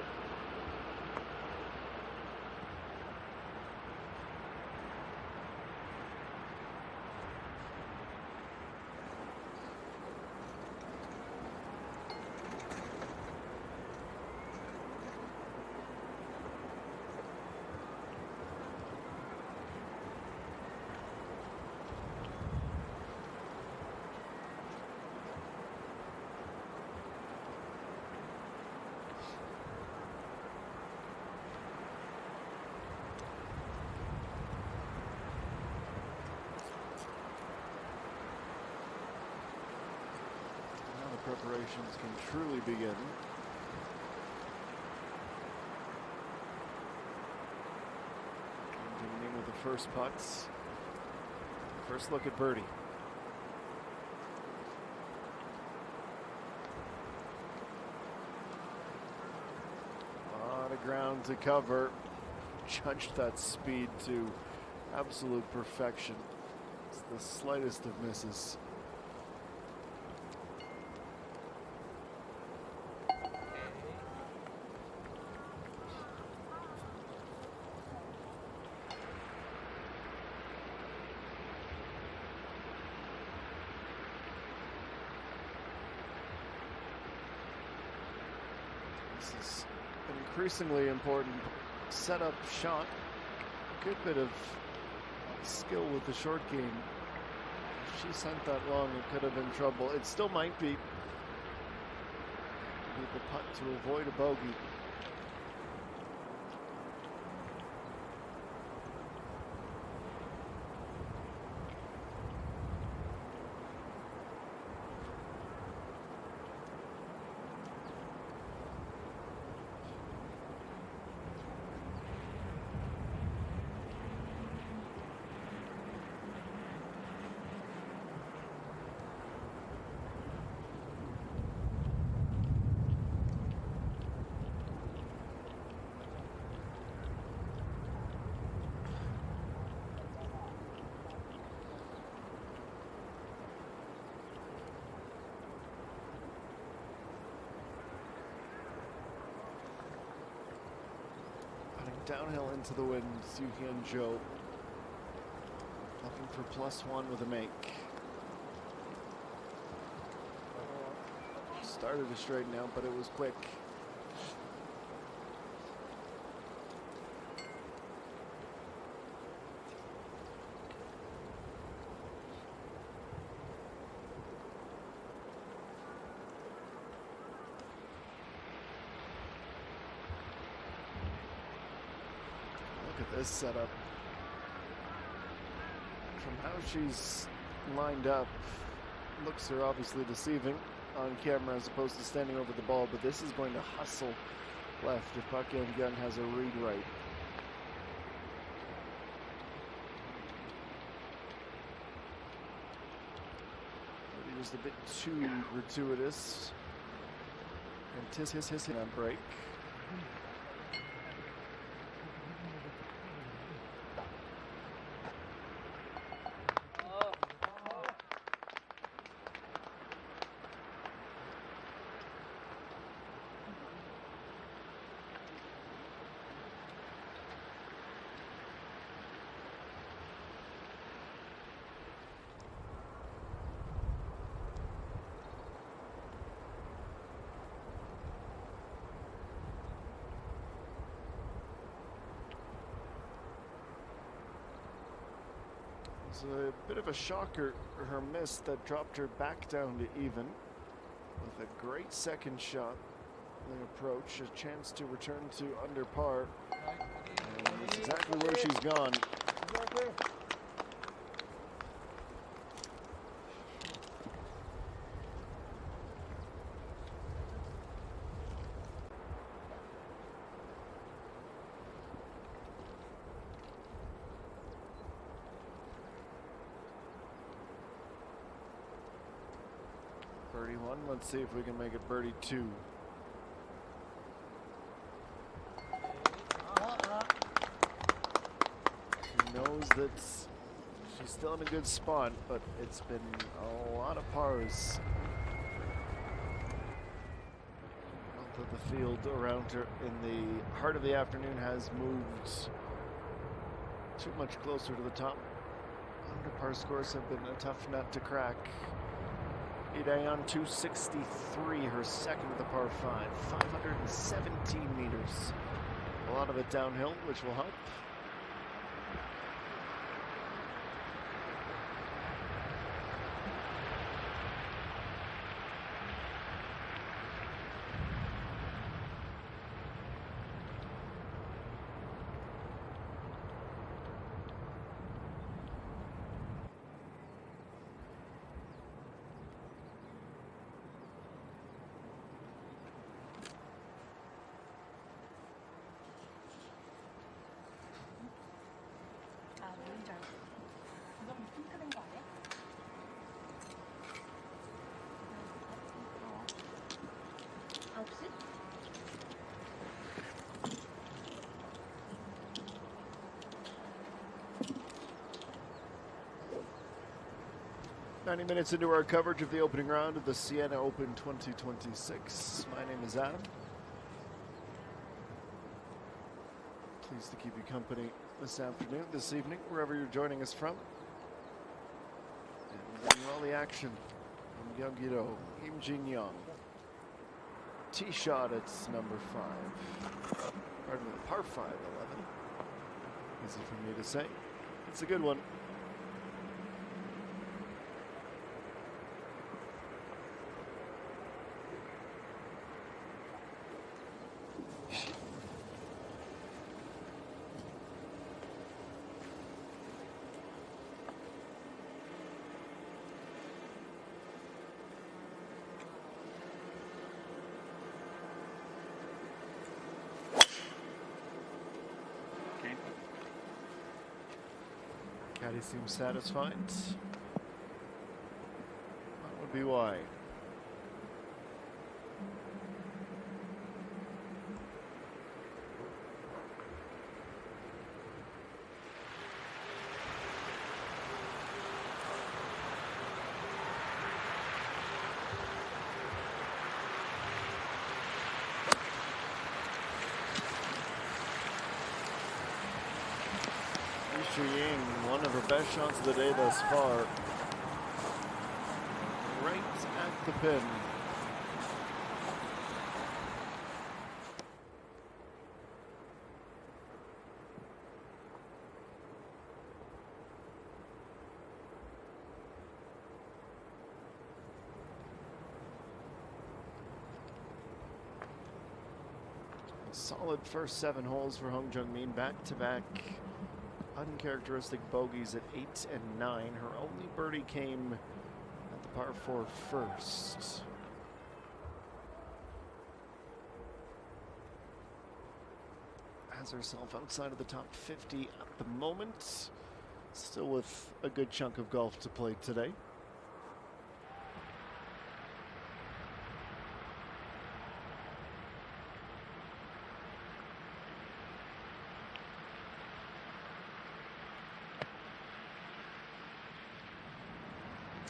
Preparations can truly begin. Continuing with the first putts. First look at birdie. A lot of ground to cover. Judged that speed to absolute perfection. It's the slightest of misses. This is an increasingly important setup shot. Good bit of skill with the short game. If she sent that long, it could have been trouble. It still might be. Need the putt to avoid a bogey. Downhill into the wind, Soo-Hyun Jo looking for +1 with a make. Started to straighten out, but it was quick. Look at this setup. From how she's lined up, looks are obviously deceiving on camera as opposed to standing over the ball, but this is going to hustle left if Park Young has a read right. Maybe just a bit too gratuitous. And his break. It's a bit of a shocker, her miss that dropped her back down to even. With a great second shot, the approach, a chance to return to under par. And that's exactly where she's gone. Birdie 1, let's see if we can make it birdie 2. She knows that she's still in a good spot, but it's been a lot of pars. Not that the field around her in the heart of the afternoon has moved too much closer to the top. Under par scores have been a tough nut to crack. Ide on 263, her second of the par 5, 517 meters. A lot of it downhill, which will help. 뭔지 알고. 너무 핑크된 거 아니야? 9시? 90 minutes into our coverage of the opening round of the Siena Open 2026. My name is Adam. Pleased to keep you company this afternoon, this evening, wherever you're joining us from. And bringing all the action from Gyeonggi-do, Kim Jin-young. Tee shot at number 5. Pardon me, par 5, 11. Easy for me to say. It's a good one. Caddy seems satisfied. That would be why. Ying, one of her best shots of the day thus far. Right at the pin. A solid first 7 holes for Hong Jung-min, back-to-back uncharacteristic bogeys at 8 and 9. Her only birdie came at the par 4 first. has herself outside of the top 50 at the moment. Still with a good chunk of golf to play today.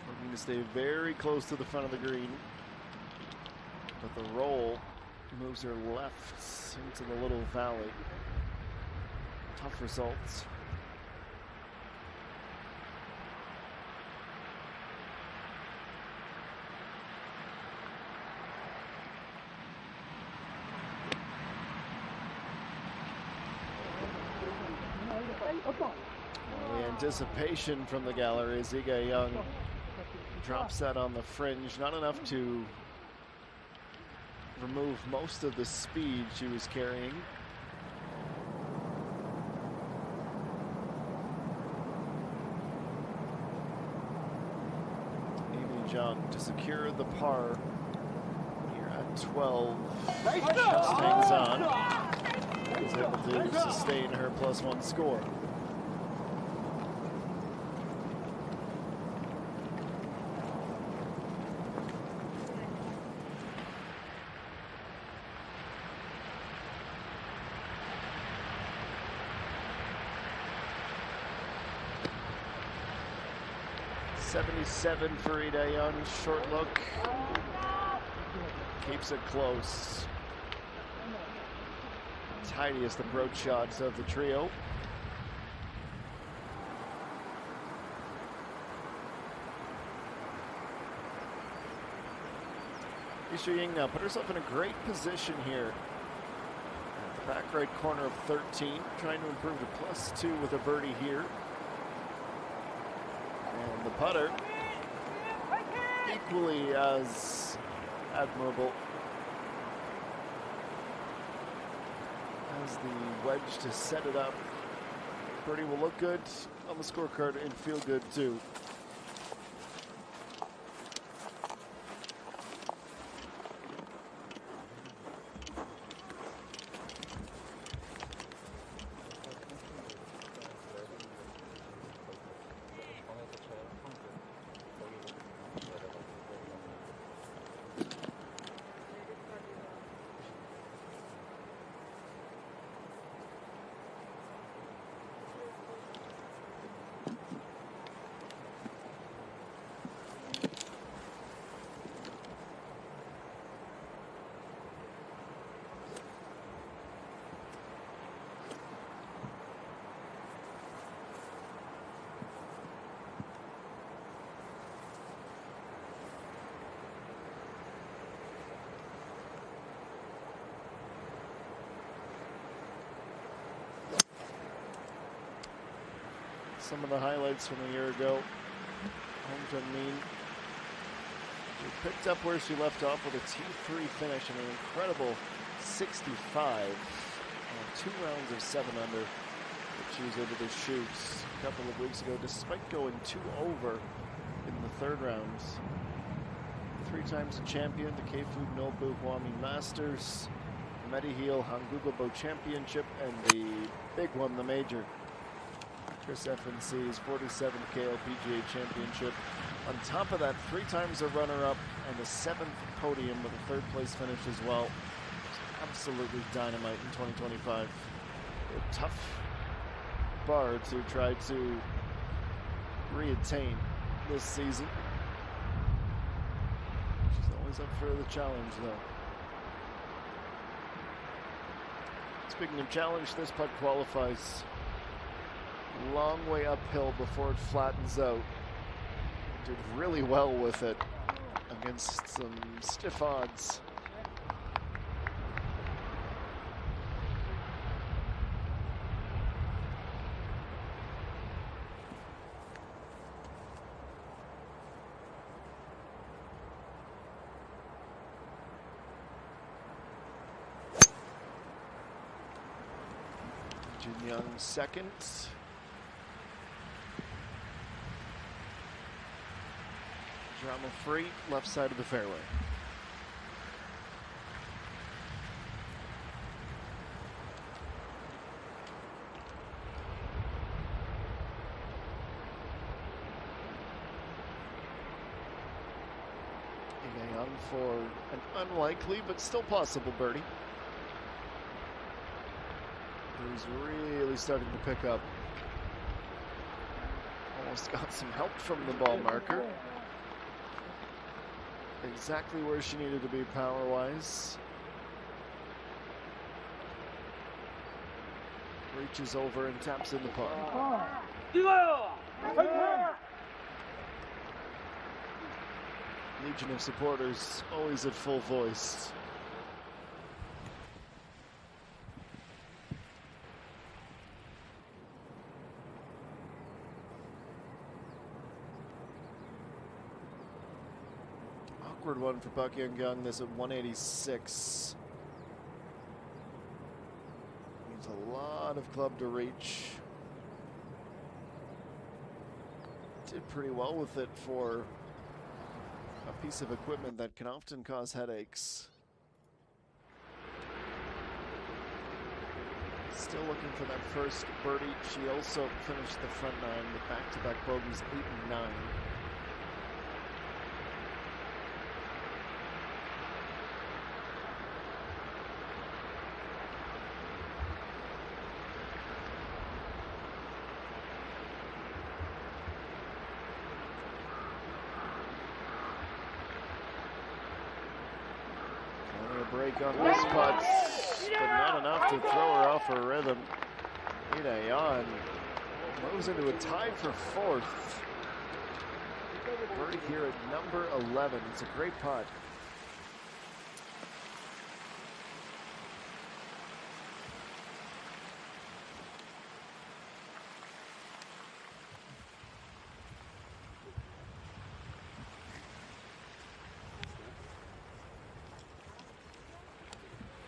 Looking to stay very close to the front of the green, but the roll moves her left into the little valley. Tough results. The anticipation from the gallery as Iga Young drops that on the fringe. Not enough to remove most of the speed she was carrying. Amy Jung to secure the par here at 12. Just hangs on. Is able to sustain her +1 score. .77 for Ida Young, short look, keeps it close. Tidiest approach shots of the trio. Isha Ying now put herself in a great position here. At the back right corner of 13, trying to improve to +2 with a birdie here. And the putter, equally as admirable as the wedge to set it up. Birdie will look good on the scorecard and feel good too. Some of the highlights from a year ago. Home Jung-min, she picked up where she left off with a T3 finish and an incredible 65 on 2 rounds of 7 under that she was able to shoot a couple of weeks ago, despite going 2 over in the 3rd round. 3 times a champion, the K-Food Nobu Hwami Masters, the Medihil Hangugobo Championship, and the big one, the major. Chris FNC's 47th KLPGA Championship. On top of that, 3 times a runner-up and a 7th podium with a 3rd place finish as well. Absolutely dynamite in 2025. A tough bar to try to re-attain this season. She's always up for the challenge though. Speaking of challenge, this putt qualifies. Long way uphill before it flattens out. Did really well with it against some stiff odds. Jin Young second. Drama free, left side of the fairway. On for an unlikely but still possible birdie. He's really starting to pick up. Almost got some help from the ball marker. Exactly where she needed to be power-wise. Reaches over and taps in the pond. Legion of supporters, always at full voice. Awkward one for Park Young. This at 186. Needs a lot of club to reach. Did pretty well with it for a piece of equipment that can often cause headaches. Still looking for that first birdie. She also finished the front nine with back-to-back bogeys 8 and 9. Break on this putt, but not enough to throw her off her rhythm. Ida Yan moves into a tie for fourth. Birdie here at number 11. It's a great putt.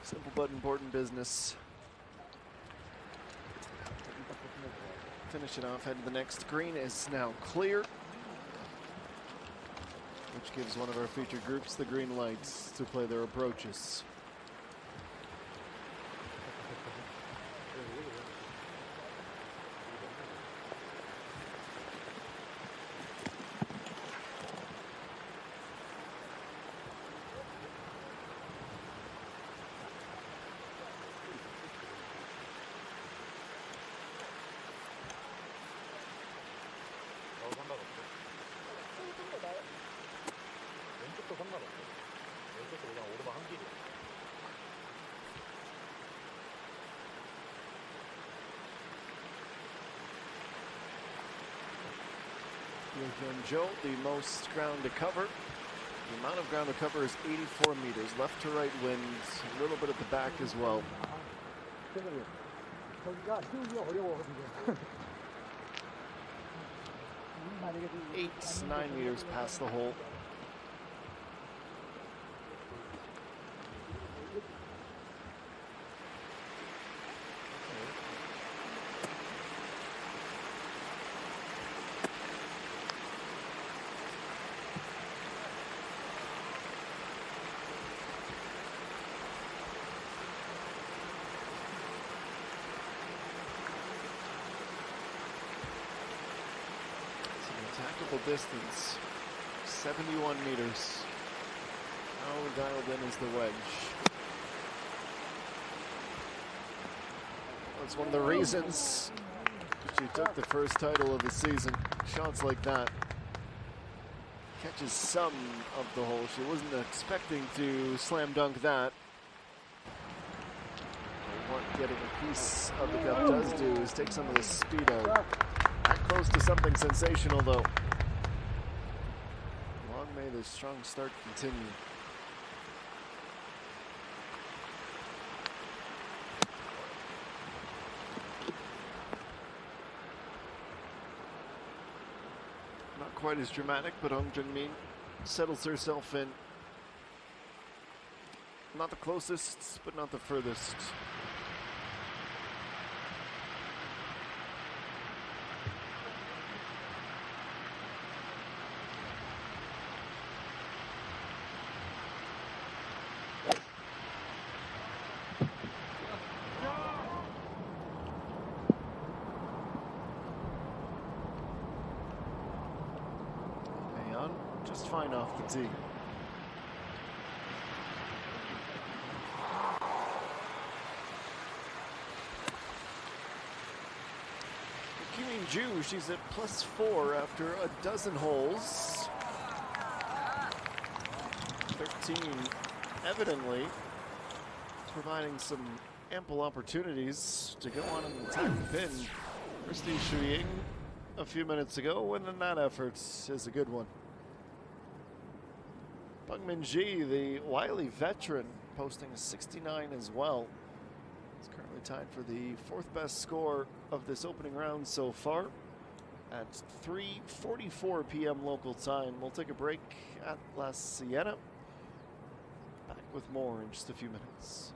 Simple but important business. Finish it off, head to the next. Green is now clear, which gives one of our featured groups the green lights to play their approaches. Joe, the most ground to cover. The amount of ground to cover is 84 meters. Left to right wind, a little bit at the back as well. 9 meters past the hole. Attackable distance, 71 meters. How dialed in is the wedge? That's one of the reasons she took the first title of the season. Shots like that. Catches some of the hole. She wasn't expecting to slam dunk that. What getting a piece of the cup does do is take some of the speed out. Close to something sensational, though. Long may the strong start continue. Not quite as dramatic, but Hong Jung-min settles herself in. Not the closest, but not the furthest. Just fine off the tee. Ju, she's at +4 after a dozen holes. 13, evidently providing some ample opportunities to go on and attack the pin. Christy Shuying a few minutes ago, and then that effort is a good one. Bungmin Ji, the wily veteran, posting a 69 as well. He's currently tied for the 4th best score of this opening round so far at 3:44 p.m. local time. We'll take a break at La Sienna. Back with more in just a few minutes.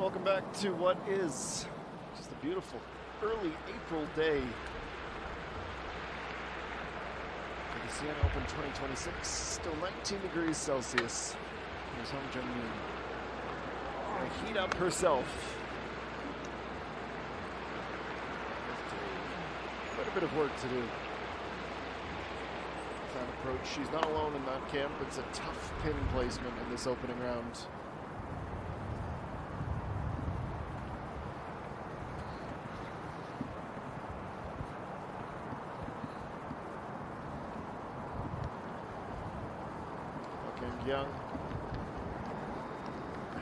welcome back to what is just a beautiful early April day for the SIENA Open 2026. Still 19 degrees Celsius. Here's Hong Jung-min. Gonna heat up herself. Quite a bit of work to do. That approach. She's not alone in that camp. It's a tough pin placement in this opening round. Young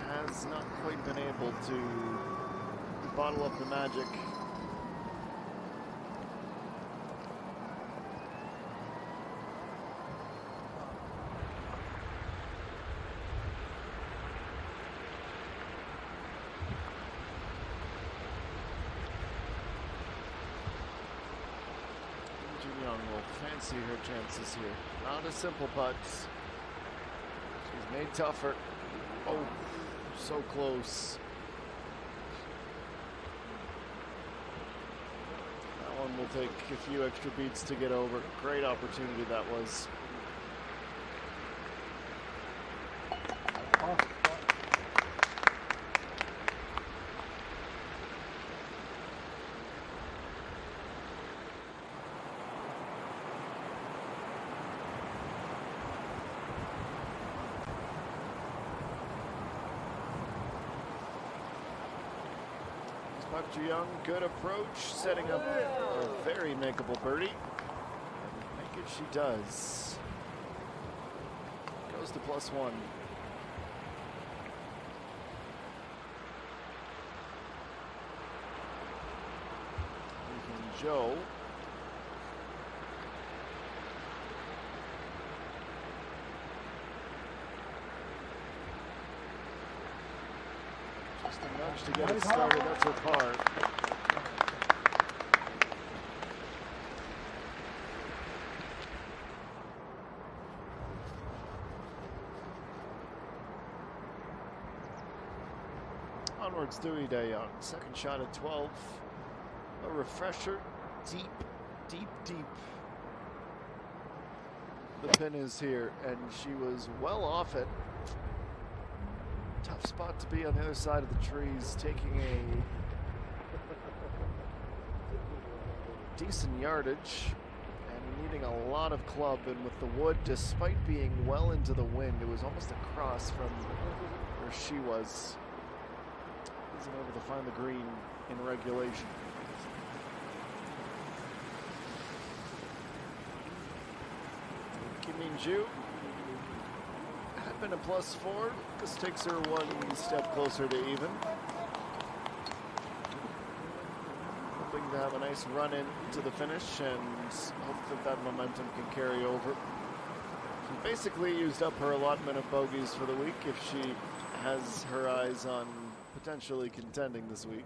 has not quite been able to bottle up the magic. Jin Young will fancy her chances here. Not a simple putt. Made tougher. Oh, so close. That one will take a few extra beats to get over. Great opportunity that was. Young, good approach, setting up a very makeable birdie. Make it she does. Goes to +1. Joe. Just a nudge to get it started. That's her par. Onwards, Dewey Dayon. Second shot at 12. A refresher. Deep, deep, deep. The pin is here, and she was well off it. Tough spot to be on the other side of the trees, taking a decent yardage and needing a lot of club. And with the wood, despite being well into the wind, it was almost across from where she was. Wasn't able to find the green in regulation. Kim Min-ju had been a +4. This takes her one step closer to even. Hoping to have a nice run in to the finish and hope that that momentum can carry over. She basically used up her allotment of bogeys for the week if she has her eyes on potentially contending this week.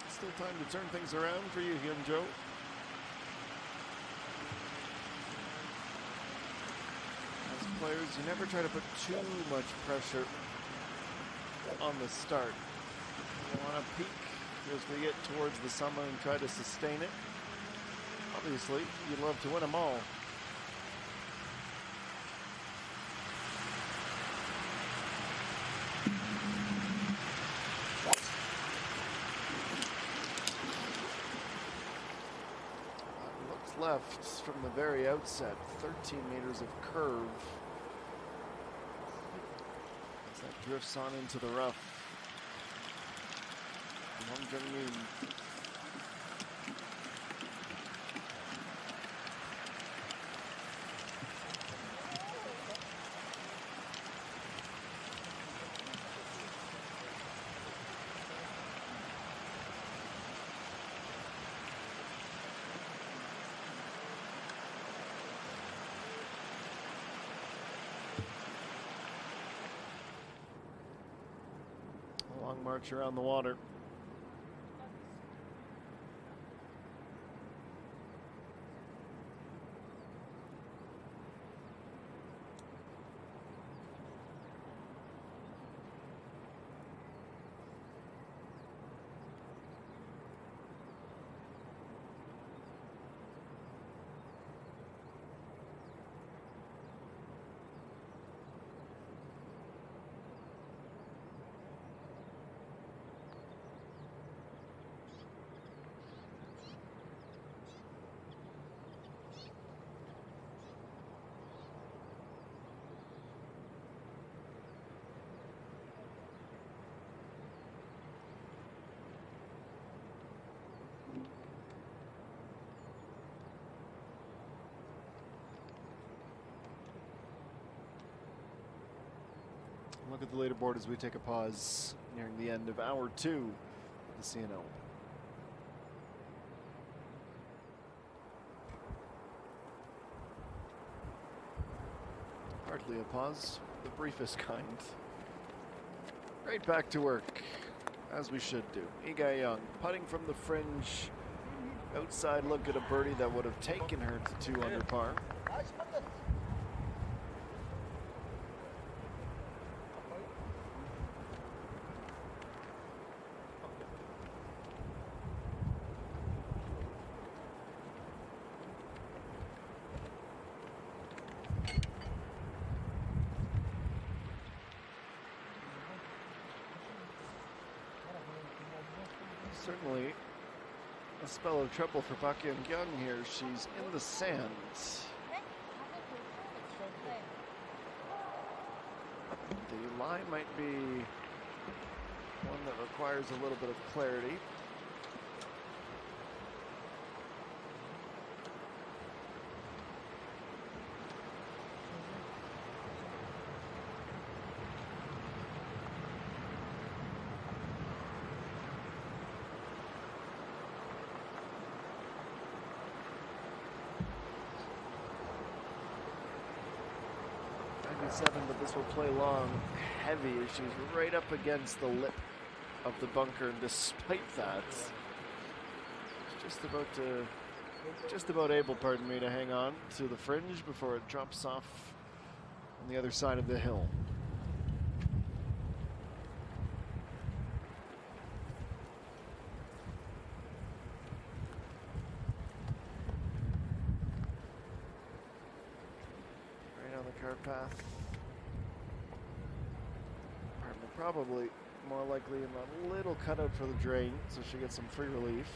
Still time to turn things around for you, Hyun-jo. As players, you never try to put too much pressure on the start. You want to peak as we get towards the summer and try to sustain it. Obviously, you'd love to win them all. Left from the very outset, 13 meters of curve. As that drifts on into the rough. Hong Jung-min. march around the water. Look at the leaderboard as we take a pause nearing the end of hour 2 of the SIENA Open. Hardly a pause, the briefest kind. Right back to work, as we should do. Ega Young putting from the fringe. Outside look at a birdie that would have taken her to 2 under par. Certainly a spell of trouble for Park Young here. She's in the sand. The lie might be one that requires a little bit of clarity. But this will play long, heavy, as she's right up against the lip of the bunker, and despite that, she's just about able, pardon me, to hang on to the fringe before it drops off on the other side of the hill. Right on the cart path. Probably more likely in a little cutout for the drain, so she gets some free relief.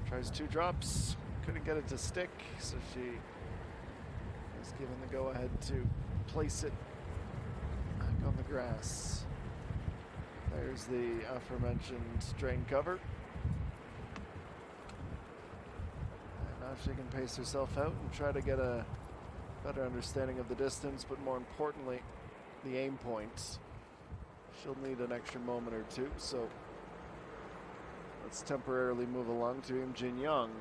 Tries 2 drops, couldn't get it to stick, so she is given the go-ahead to place it back on the grass. There's the aforementioned drain cover. And now she can pace herself out and try to get a better understanding of the distance, but more importantly, the aim point. She'll need an extra moment or 2, so let's temporarily move along to Im Jin Young,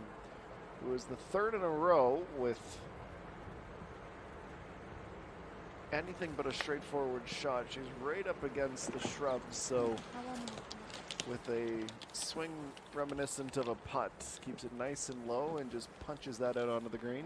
who is the 3rd in a row with anything but a straightforward shot. She's right up against the shrubs, so with a swing reminiscent of a putt, keeps it nice and low and just punches that out onto the green.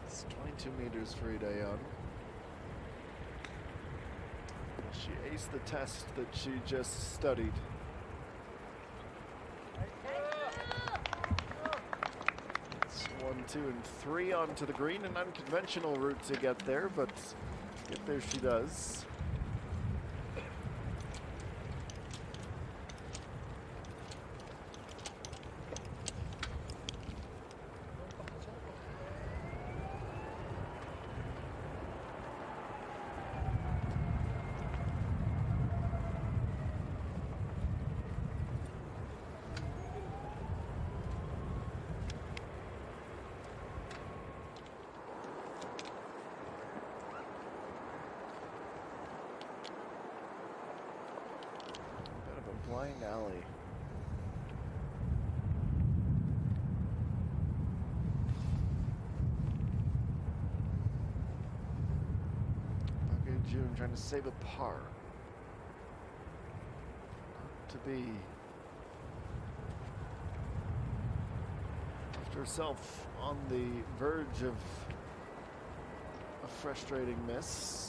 It's 22 meters for Ida Young. She aced the test that she just studied. It's 1, 2, and 3 onto the green. An unconventional route to get there, but get there she does. blind alley. Okay, June trying to save a par. Not to be. Left herself on the verge of a frustrating miss.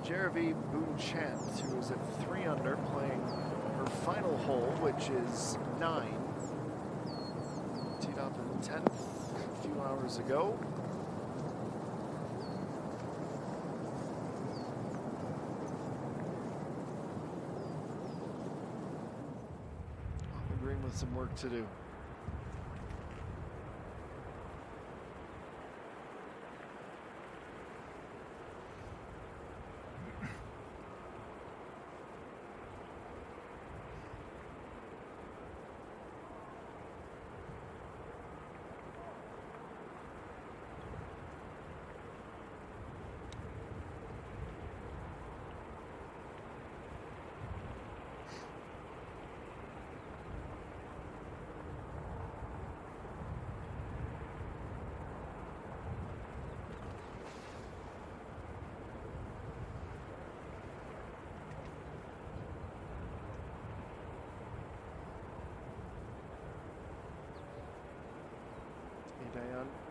Jeremy Boonchant, who is at 3 under, playing her final hole, which is 9. Teed off in 10th a few hours ago. On the green with some work to do.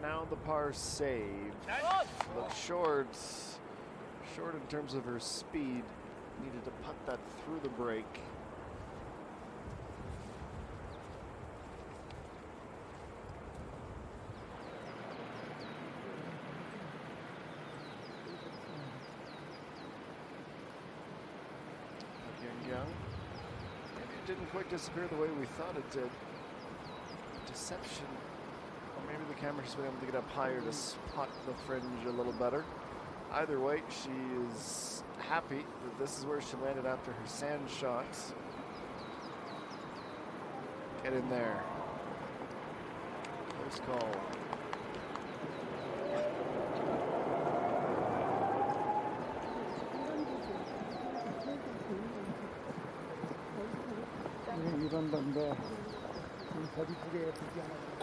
Now the par saved. Looked short in terms of her speed. Needed to putt that through the break. Again, young. And it didn't quite disappear the way we thought it did. Deception. Maybe the camera has been able to get up higher to spot the fringe a little better. Either way, she is happy that this is where she landed after her sand shots. Get in there. Close call. 이런 건데 버디 2개 되지 않아.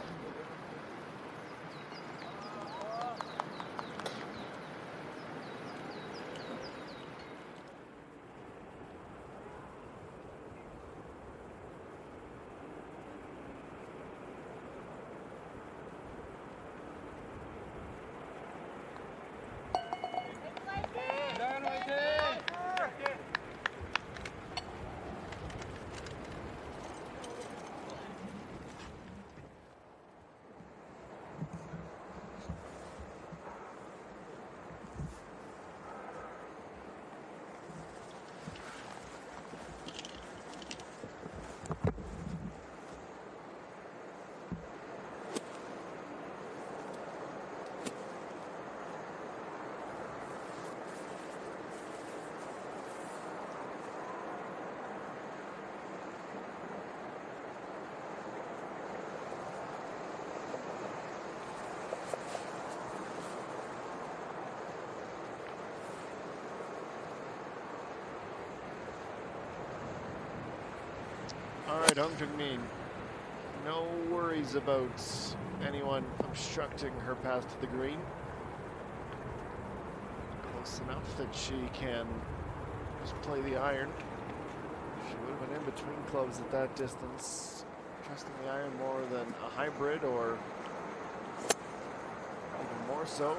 All right, Hung Jung-min. No worries about anyone obstructing her path to the green. Close enough that she can just play the iron. She would have been in between clubs at that distance, trusting the iron more than a hybrid or even more so.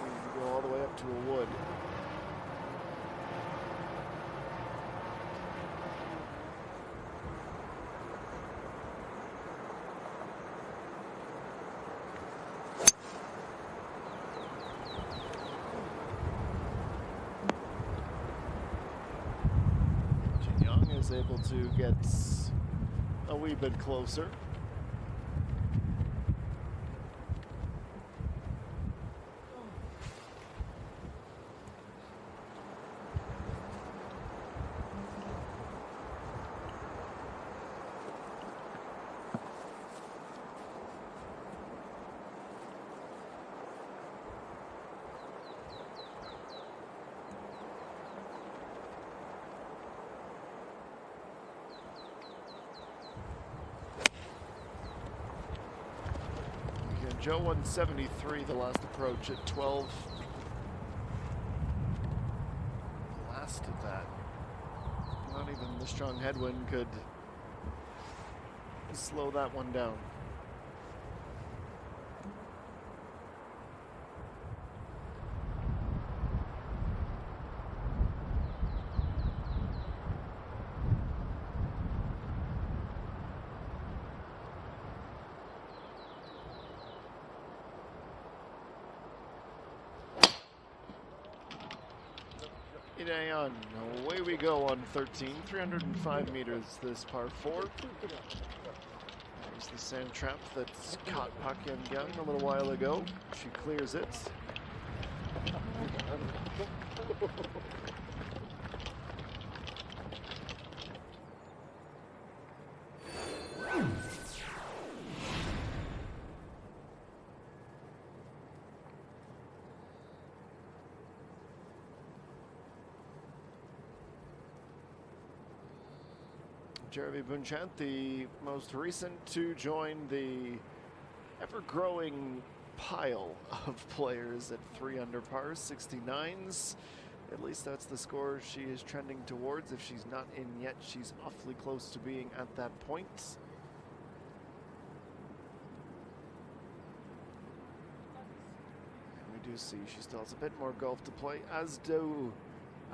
We can go all the way up to a wood. Is able to get a wee bit closer. Joe 173 the last approach at 12. Last of that. Not even the strong headwind could slow that one down. On away we go on 13, 305 meters this par 4. There's the sand trap that caught Pak Young a little while ago. She clears it. Jeremy Bunchant, the most recent to join the ever-growing pile of players at 3 under par, 69s. At least that's the score she is trending towards. If she's not in yet, she's awfully close to being at that point. And we do see she still has a bit more golf to play, as do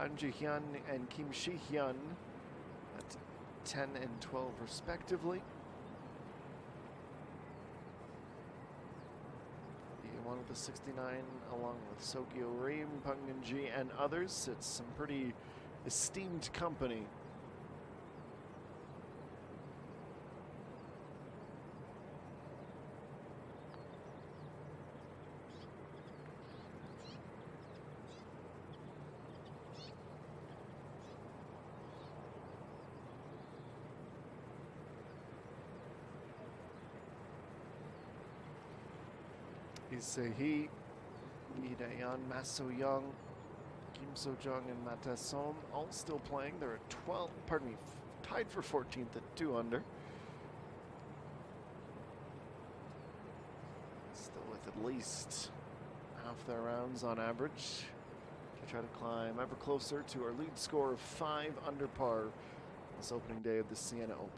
An Ji-hyun and Kim Shi-hyun at 10 and 12 respectively. One of the 69 along with Sokyo Reem, Pang Min-ji and others. It's some pretty esteemed company. Lee Dae-yeon, Ma So-young, Kim So-jung, and Ma Ta-som all still playing. They're at 12, pardon me, tied for 14th at 2 under. Still with at least half their rounds on average to try to climb ever closer to our lead score of 5 under par this opening day of the Siena Open.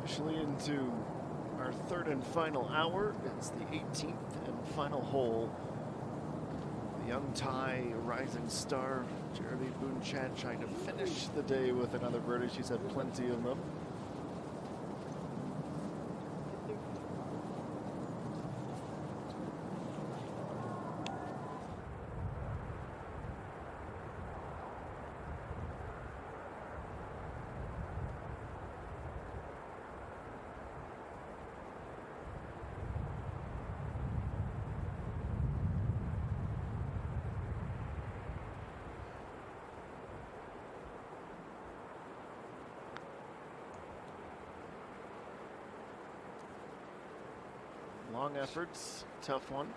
Officially into our third and final hour. It's the 18th and final hole. The young Thai rising star, Jeremy Boon-Chan, trying to finish the day with another birdie. She's had plenty of them. Long efforts, tough one.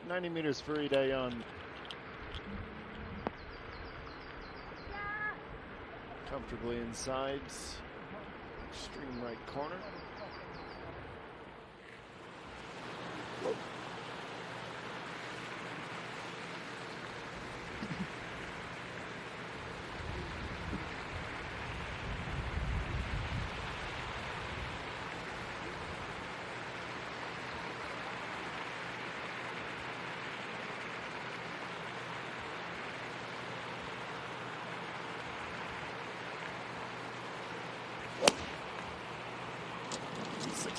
.90 meters for Idaeon. Comfortably inside, extreme right corner.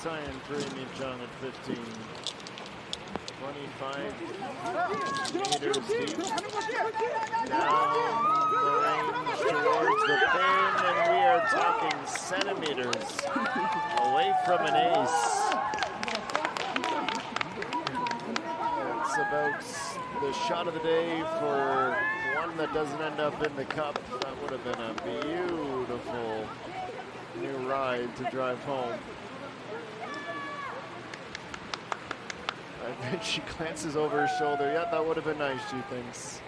Iron for Amy Chung at 15. 25 meters deep. Down the range towards the pin, and we are talking centimeters away from an ace. That's about the shot of the day for one that doesn't end up in the cup. That would have been a beautiful new ride to drive home. I bet she glances over her shoulder. Yeah, that would have been nice, she thinks.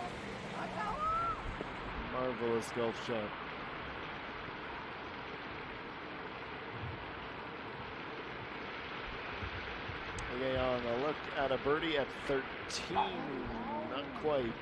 Marvelous golf shot. Okay, on a look at a birdie at 13. Not quite.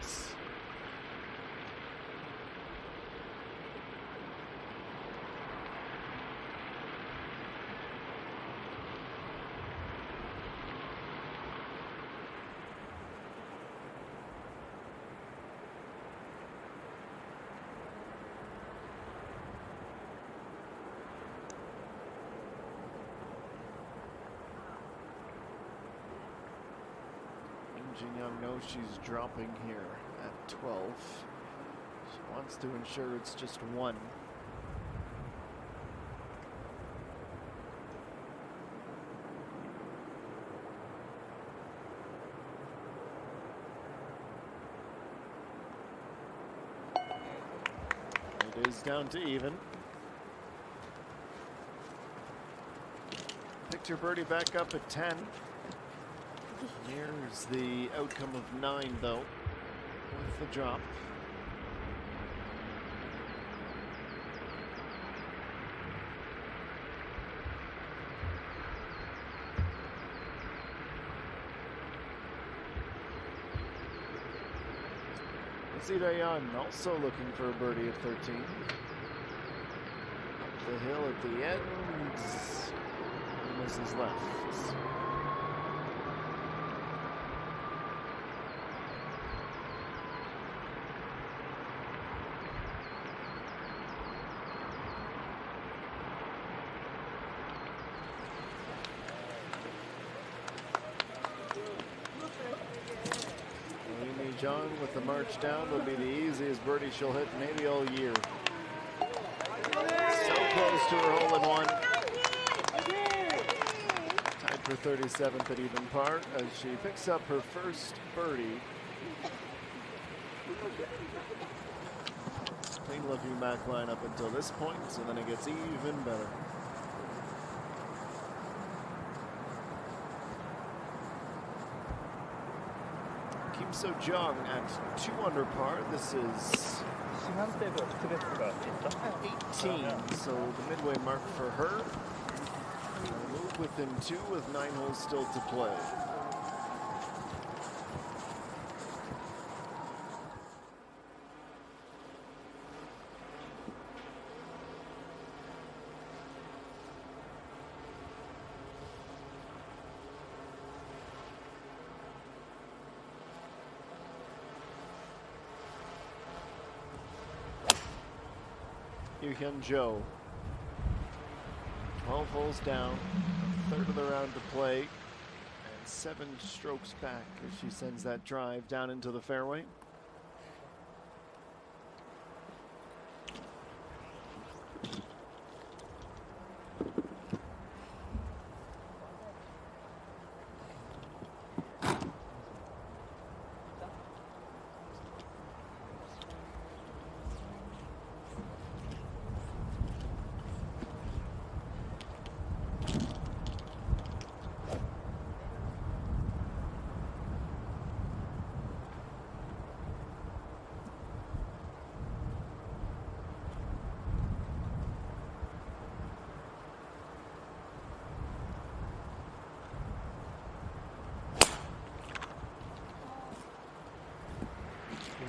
Jin Young knows she's dropping here at 12. She wants to ensure it's just one. It is down to even. Picked her birdie back up at 10. Here's the outcome of 9, though, with the drop. Zidayan also looking for a birdie at 13. Up the hill at the end. And misses left. Jung with the march down will be the easiest birdie she'll hit maybe all year. So close to her hole-in-one. Tied for 37th at even par as she picks up her first birdie. Clean looking back line up until this point, and then it gets even better. Kim So-jung at 2 under par. This is 18, so the midway mark for her. She'll move within 2 with 9 holes still to play. Yoo-hyun Jo. 12 holes down, a third of the round to play, and 7 strokes back as she sends that drive down into the fairway.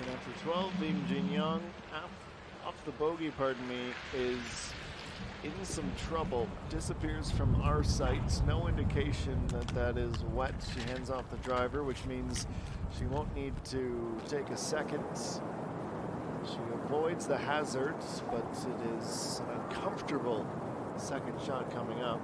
Even after 12, Lim Jin-young, off the bogey, pardon me, is in some trouble. Disappears from our sights. No indication that that is wet. She hands off the driver, which means she won't need to take a second. She avoids the hazards, but it is an uncomfortable second shot coming up.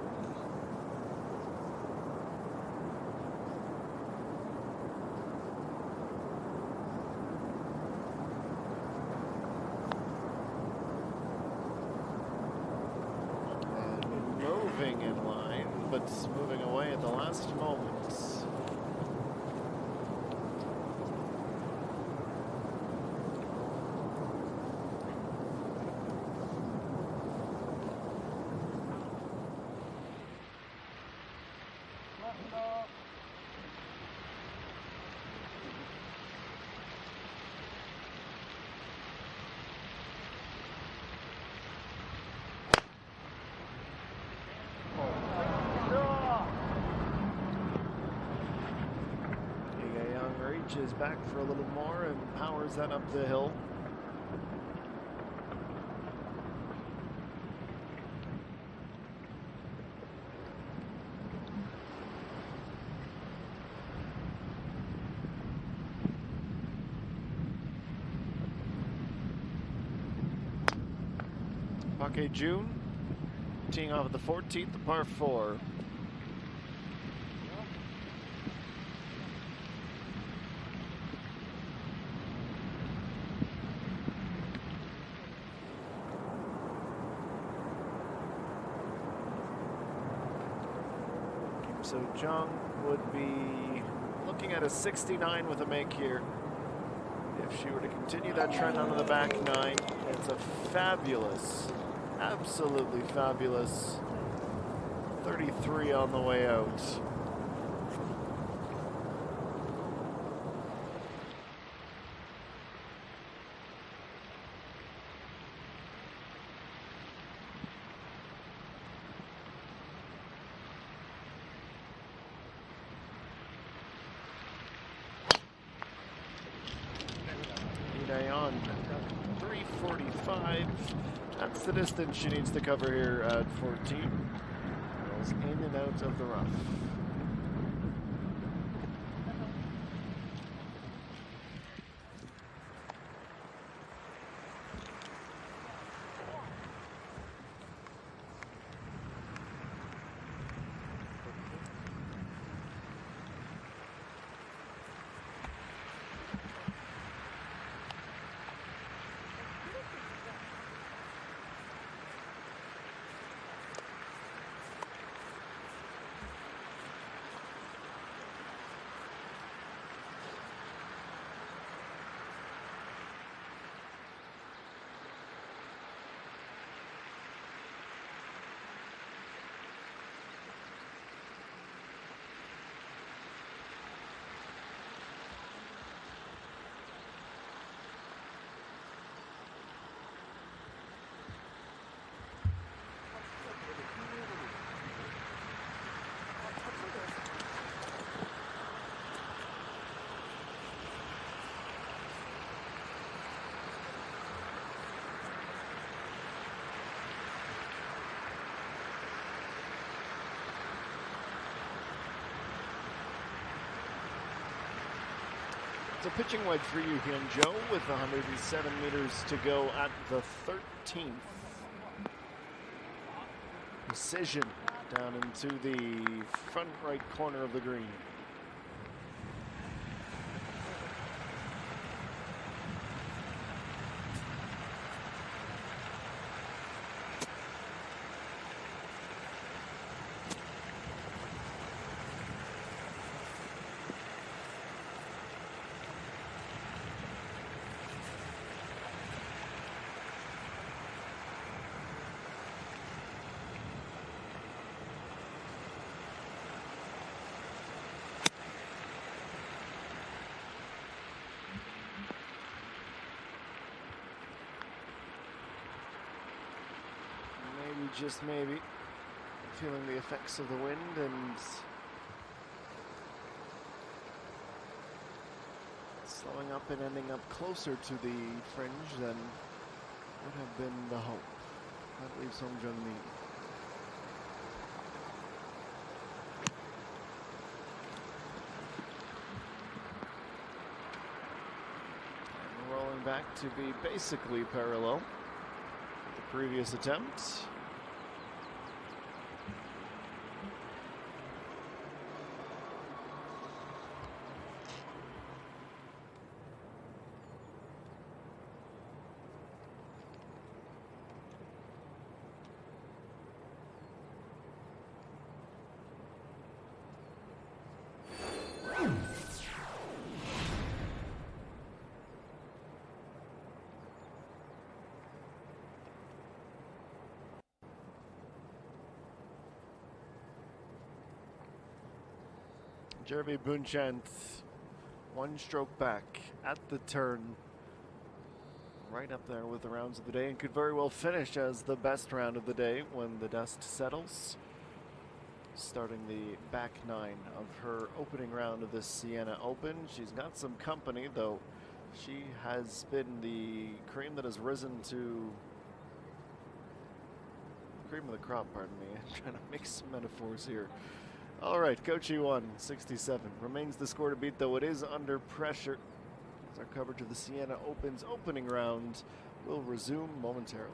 In line, but moving away at the last moment. Reaches back for a little more and powers that up the hill. Park June teeing off at the 14th, the par 4. So Jung would be looking at a 69 with a make here. If she were to continue that trend onto the back 9, it's a fabulous, absolutely fabulous 33 on the way out. On 345. That's the distance she needs to cover here at 14. Rolls in and out of the rough. So pitching wedge for Yu Hyun Jo with 107 meters to go at the 13th. Precision down into the front right corner of the green. Just maybe feeling the effects of the wind and slowing up and ending up closer to the fringe than would have been the hope. That leaves Hong Jung Mi. And rolling back to be basically parallel with the previous attempt. Jeremy Bunchant, one stroke back at the turn, right up there with the rounds of the day, and could very well finish as the best round of the day when the dust settles. Starting the back nine of her opening round of this Siena Open. She's got some company, though. She has been the cream that has risen to cream of the crop, pardon me. I'm trying to mix some metaphors here. All right, Kochi 1, 67. Remains the score to beat, though it is under pressure. As our coverage of the Siena Open's opening round will resume momentarily.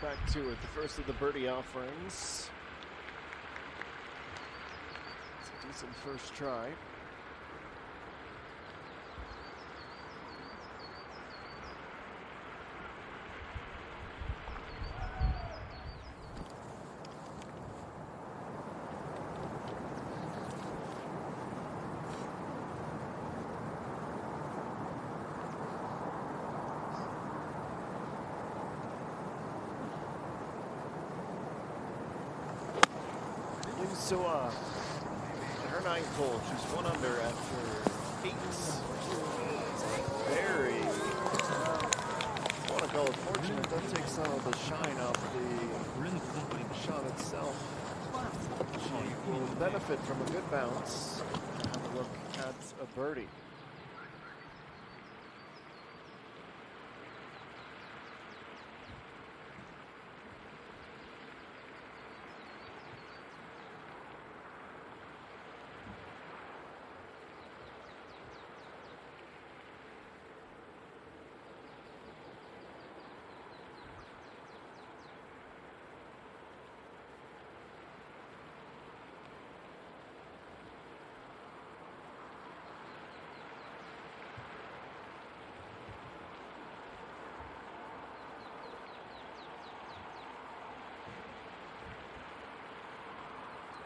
right back to it. The first of the birdie offerings. It's a decent first try. So, her ninth hole, she's 1 under after 8. Very, I want to call it fortunate. That takes some of the shine off the shot itself. She will benefit from a good bounce. Have a look at a birdie.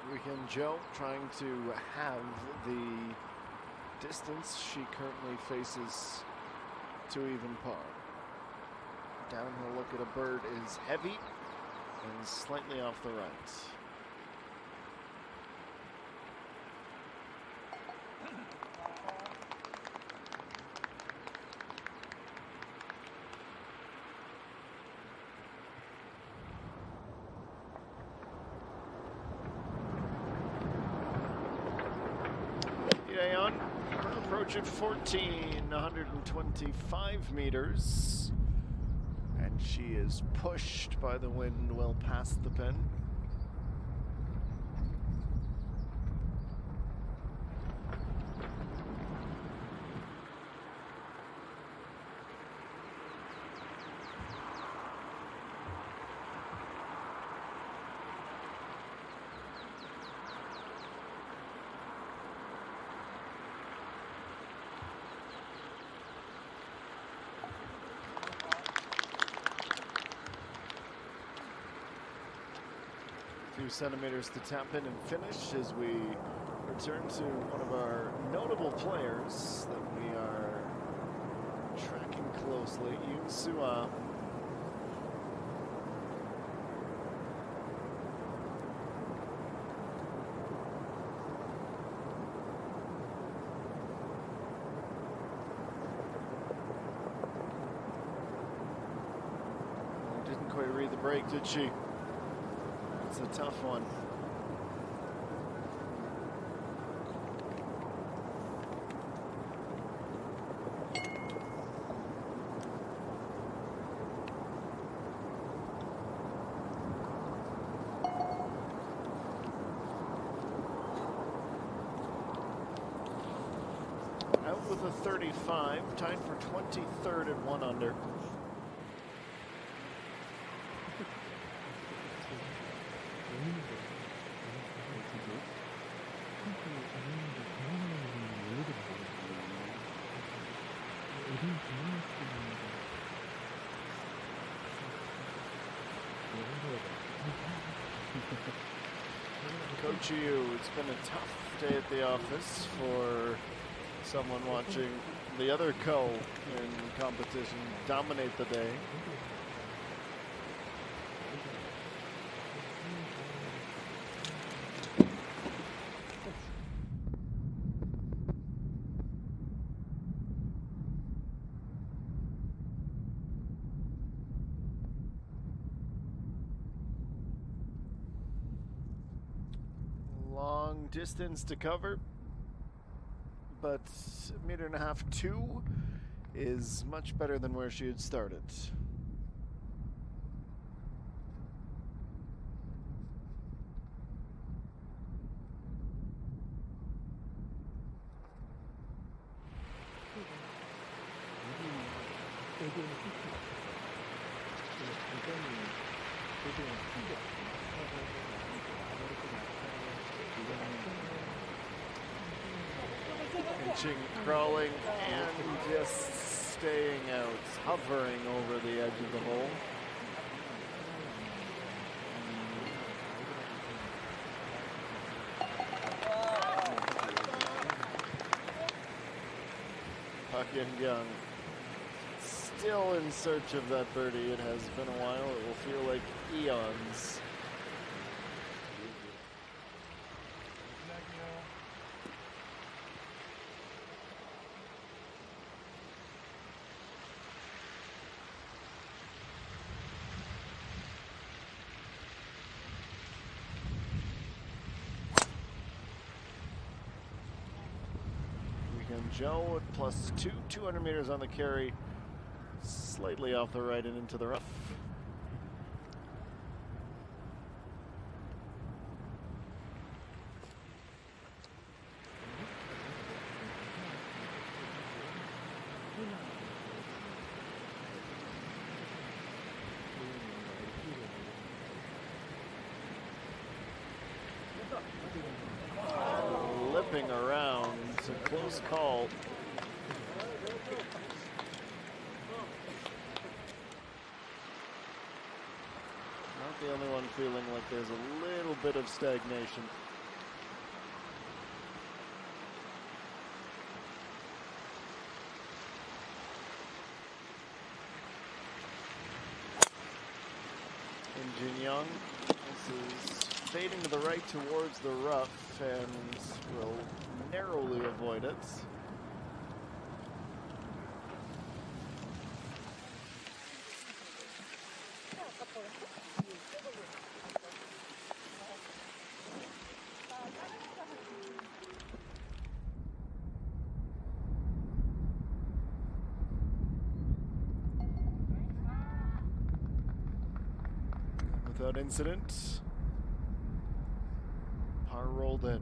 Weekend Joe trying to have the distance she currently faces to even par. Downhill look at a bird is heavy and slightly off the right. Approach at 14, 125 meters. And she is pushed by the wind well past the pin. Few centimeters to tap in and finish as we return to one of our notable players that we are tracking closely, Yoon Soo-ah. Didn't quite read the break, did she? It's a tough one. Out with a 35, tied for 23rd at 1 under. Coach Yu, it's been a tough day at the office for someone watching the other co in competition dominate the day. Long distance to cover, but 1.5 meters, 2 is much better than where she had started. Inching, crawling, and just staying out, hovering over the edge of the hole. Puck and Young still in search of that birdie. It has been a while. It will feel like eons. Joe at +2, 200 meters on the carry, slightly off the right and into the rough. Lipping around. It's a close call. Not the only one feeling like there's a little bit of stagnation. And Jin Young, this is fading to the right towards the rough and will narrowly avoid it. Without incident, par rolled in.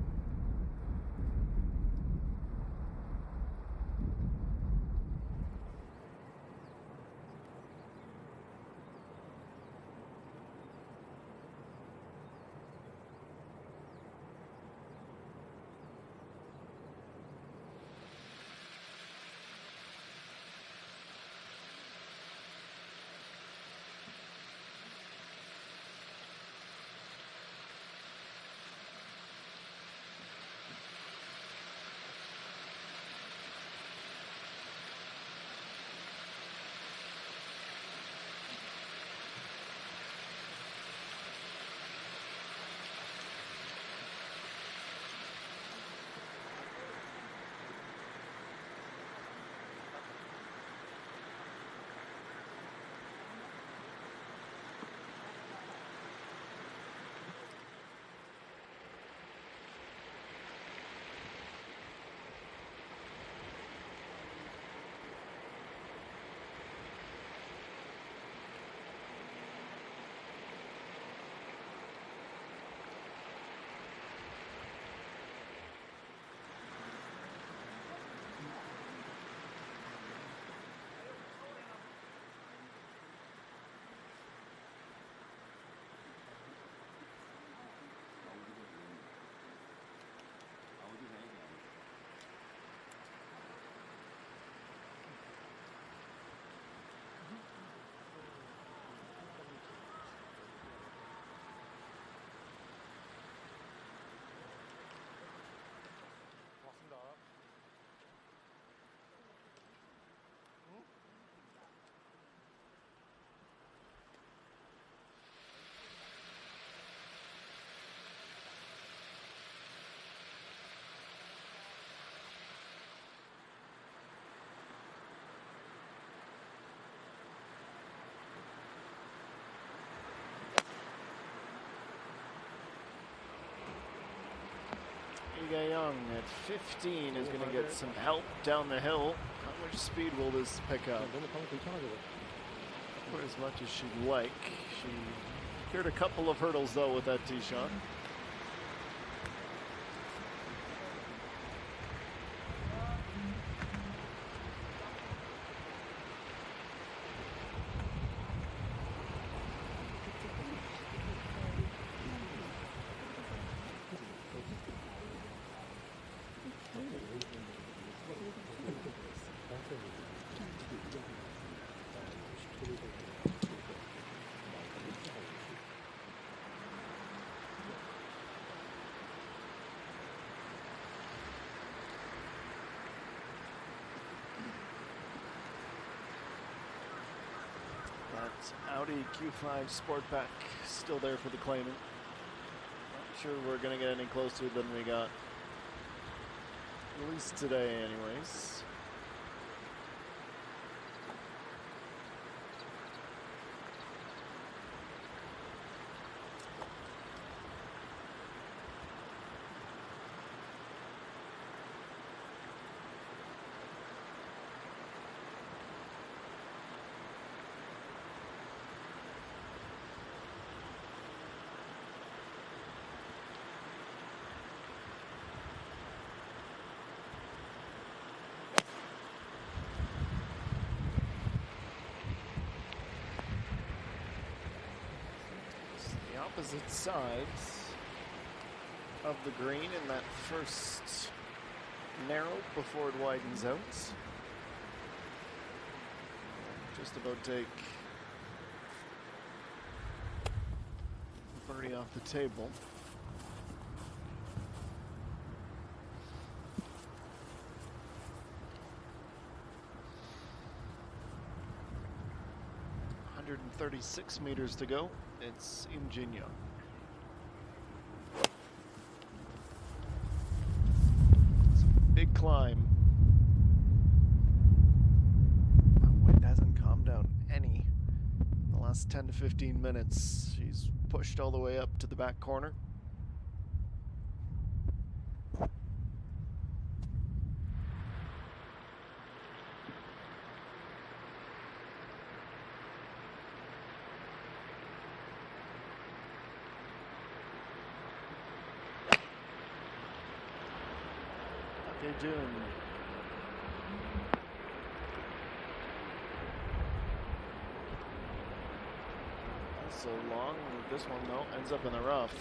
Young at 15 is going to get some help down the hill. How much speed will this pick up? Not as much as she'd like. She cleared a couple of hurdles though with that tee shot. Audi Q5 Sportback still there for the claimant. Not sure we're going to get any closer than we got, at least today anyways. Opposite sides of the green in that first narrow before it widens out. Just about take birdie off the table. .36 meters to go. It's Ingenio. It's a big climb. The wind hasn't calmed down any in the last 10 to 15 minutes. She's pushed all the way up to the back corner. June. So long, this one though ends up in the rough.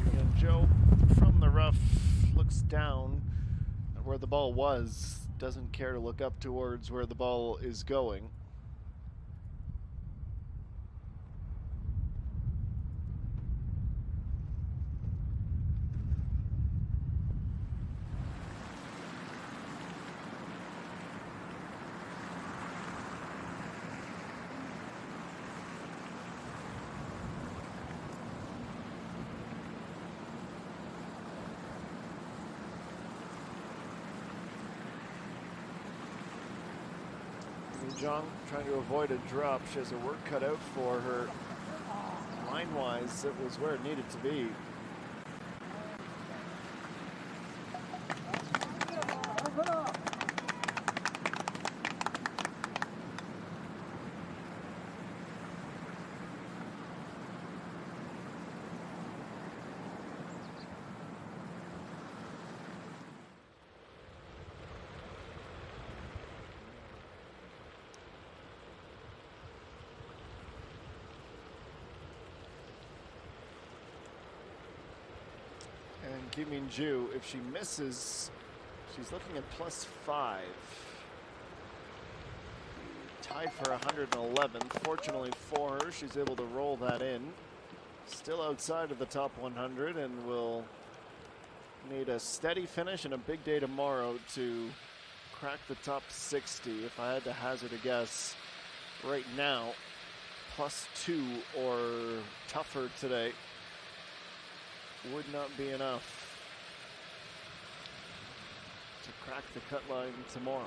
Again, Joe from the rough looks down at where the ball was, doesn't care to look up towards where the ball is going. Zhang trying to avoid a drop. She has her work cut out for her. Line-wise, it was where it needed to be. And Kim Min-ju, if she misses, she's looking at +5. Tied for 111. Fortunately for her, she's able to roll that in. Still outside of the top 100 and will need a steady finish and a big day tomorrow to crack the top 60. If I had to hazard a guess right now, +2 or tougher today would not be enough to crack the cut line tomorrow.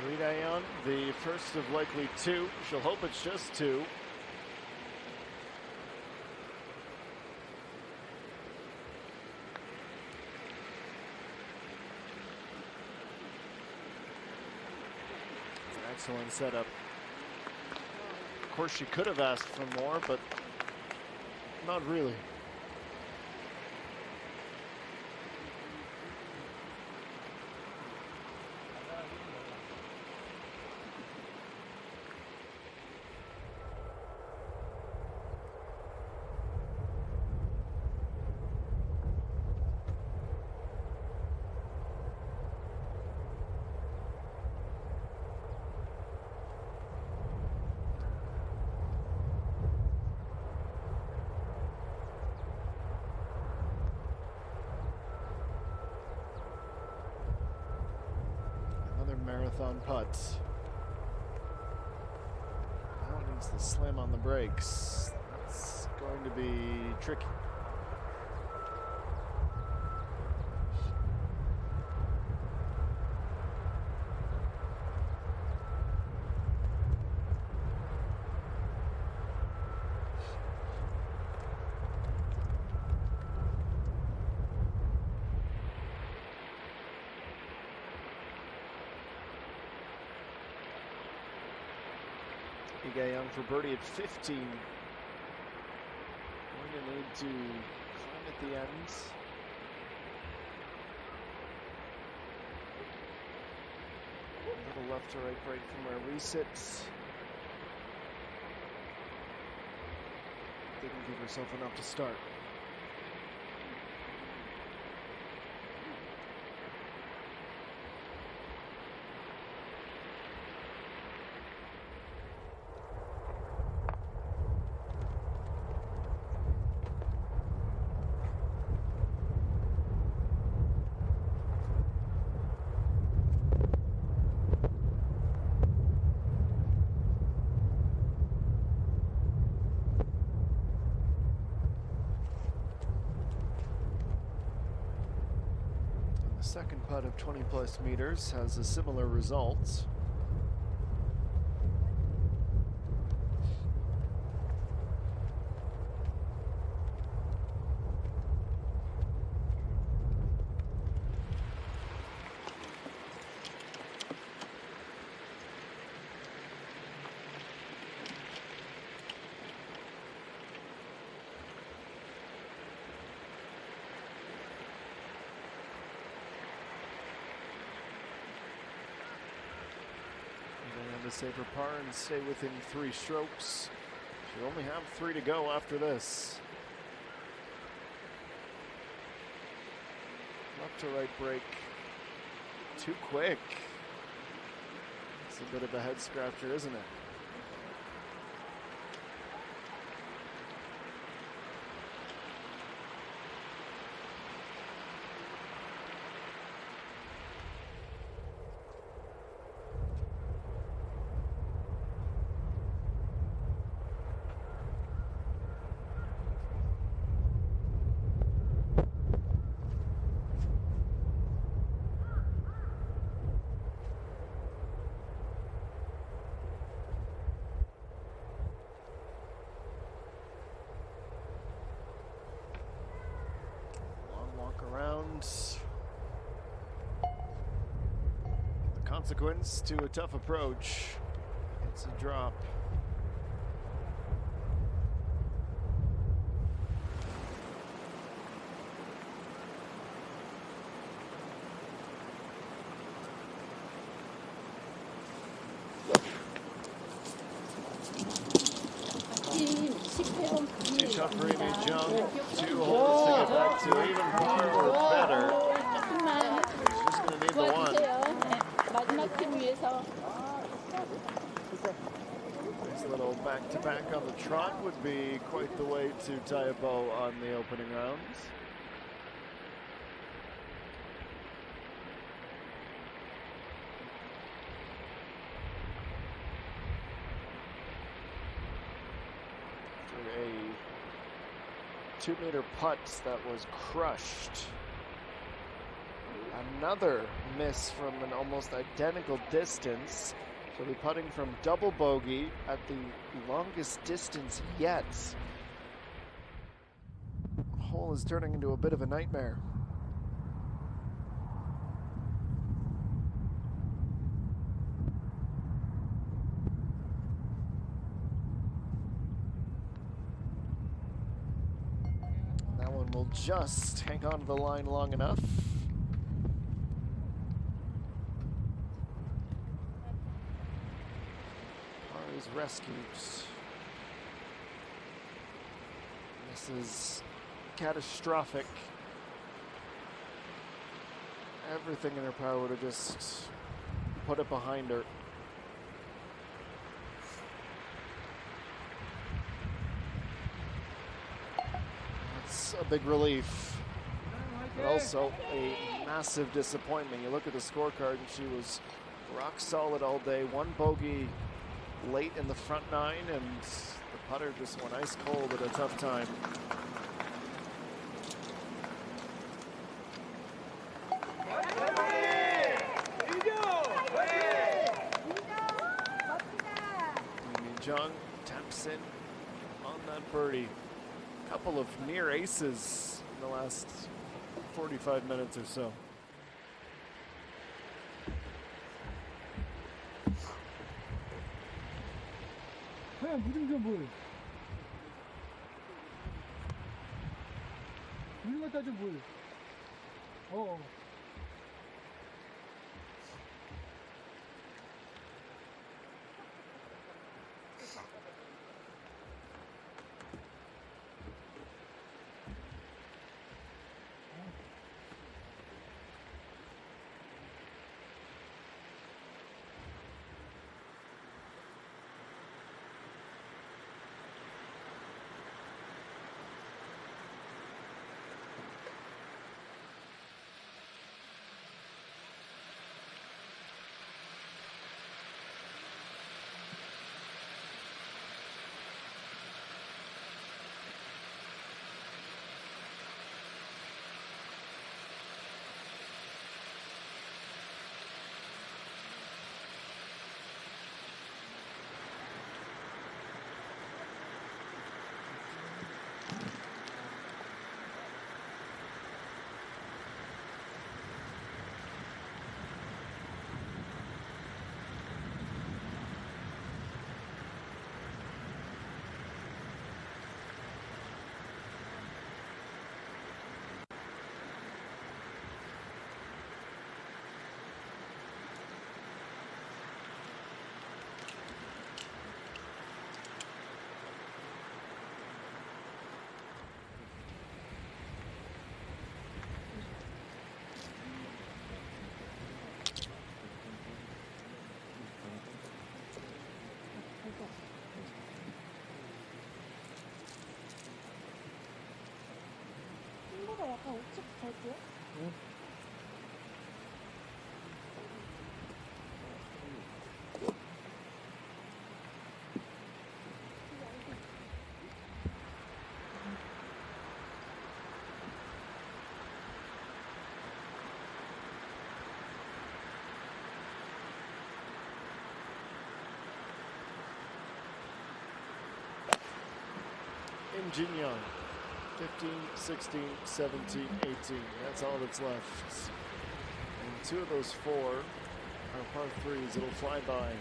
Ridayon, the first of likely two. She'll hope it's just two. It's an excellent setup. Of course, she could have asked for more, but not really. Marathon putts. Now it needs to slam on the brakes. That's going to be tricky. Young for birdie at 15. Going to need to climb at the ends. A little left to right break from where we sit. Didn't give herself enough to start. Second putt of 20 plus meters has a similar result. To save her par and stay within 3 strokes. She'll only have 3 to go after this. Left to right break. Too quick. It's a bit of a head scratcher, isn't it? The consequence to a tough approach. It's a drop. Too tough for Amy Jung. 2 holes to get back to even par or better. She's just going to need the one. Nice little back-to-back on the trot would be quite the way to tie a bow on the opening rounds. A 2-meter putt that was crushed Another miss from an almost identical distance. So we're putting from double bogey at the longest distance yet. The hole is turning into a bit of a nightmare. That one will just hang on to the line long enough. Is rescued. This is catastrophic. Everything in her power to just put it behind her. That's a big relief, but also a massive disappointment. You look at the scorecard and she was rock solid all day. One bogey late in the front nine, and the putter just went ice cold at a tough time. Jung taps in on that birdie. Couple of near aces in the last 45 minutes or so. 무좀 좀 보여. 물 갖다 좀 보여. 친구가 약간 우측 갈게요. Im Jin Young, 15, 16, 17, 18. That's all that's left. And two of those four are par threes. It'll fly by.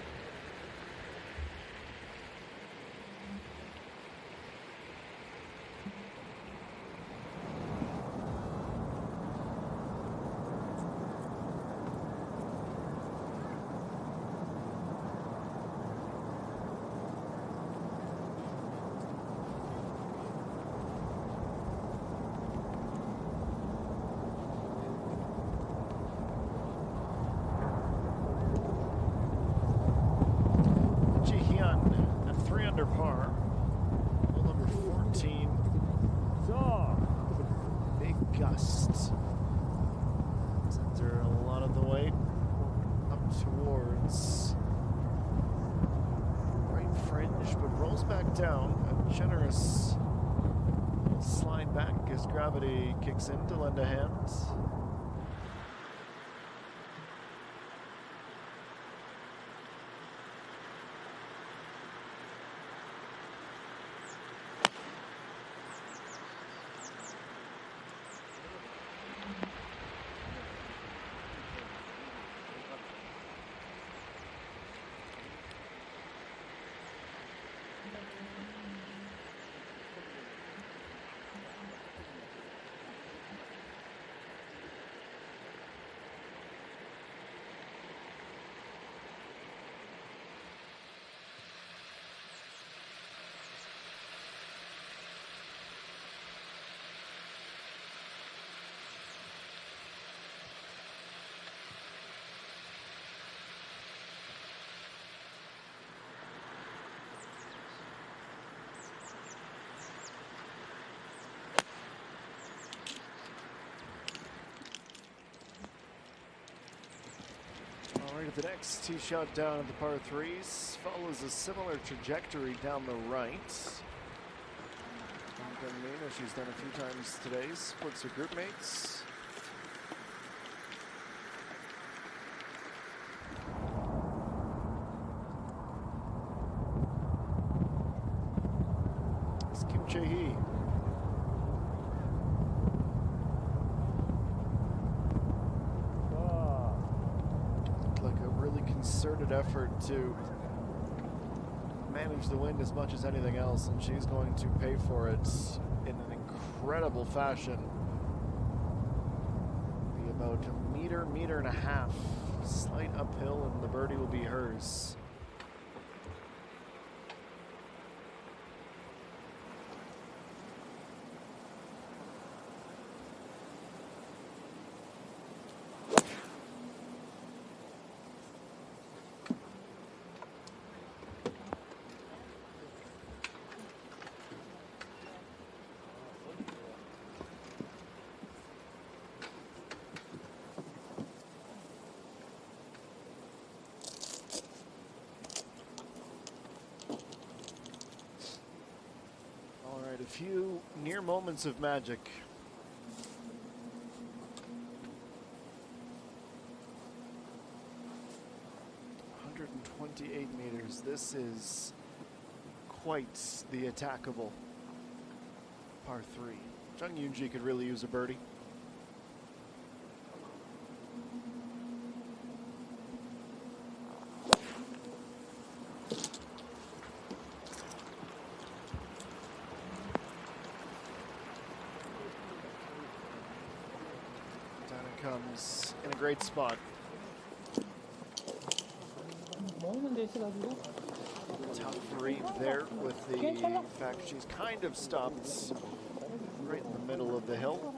Under par, hole number 14. Big gust. Sends her a lot of the way up towards right fringe, but rolls back down. A generous slide back as gravity kicks in to lend a hand. All right, the next tee shot down at the par threes follows a similar trajectory down the right. Nina, she's done a few times today, splits her group mates. It's Kim Chae-hee. Looked like a really concerted effort to manage the wind as much as anything else, and she's going to pay for it in an incredible fashion. Be about a meter and a half, slight uphill, and the birdie will be hers. A few near moments of magic. (128 meters). This is quite the attackable par three. Jung Yoon-ji could really use a birdie. Comes in a great spot. Tough read there with the fact she's kind of stopped right in the middle of the hill.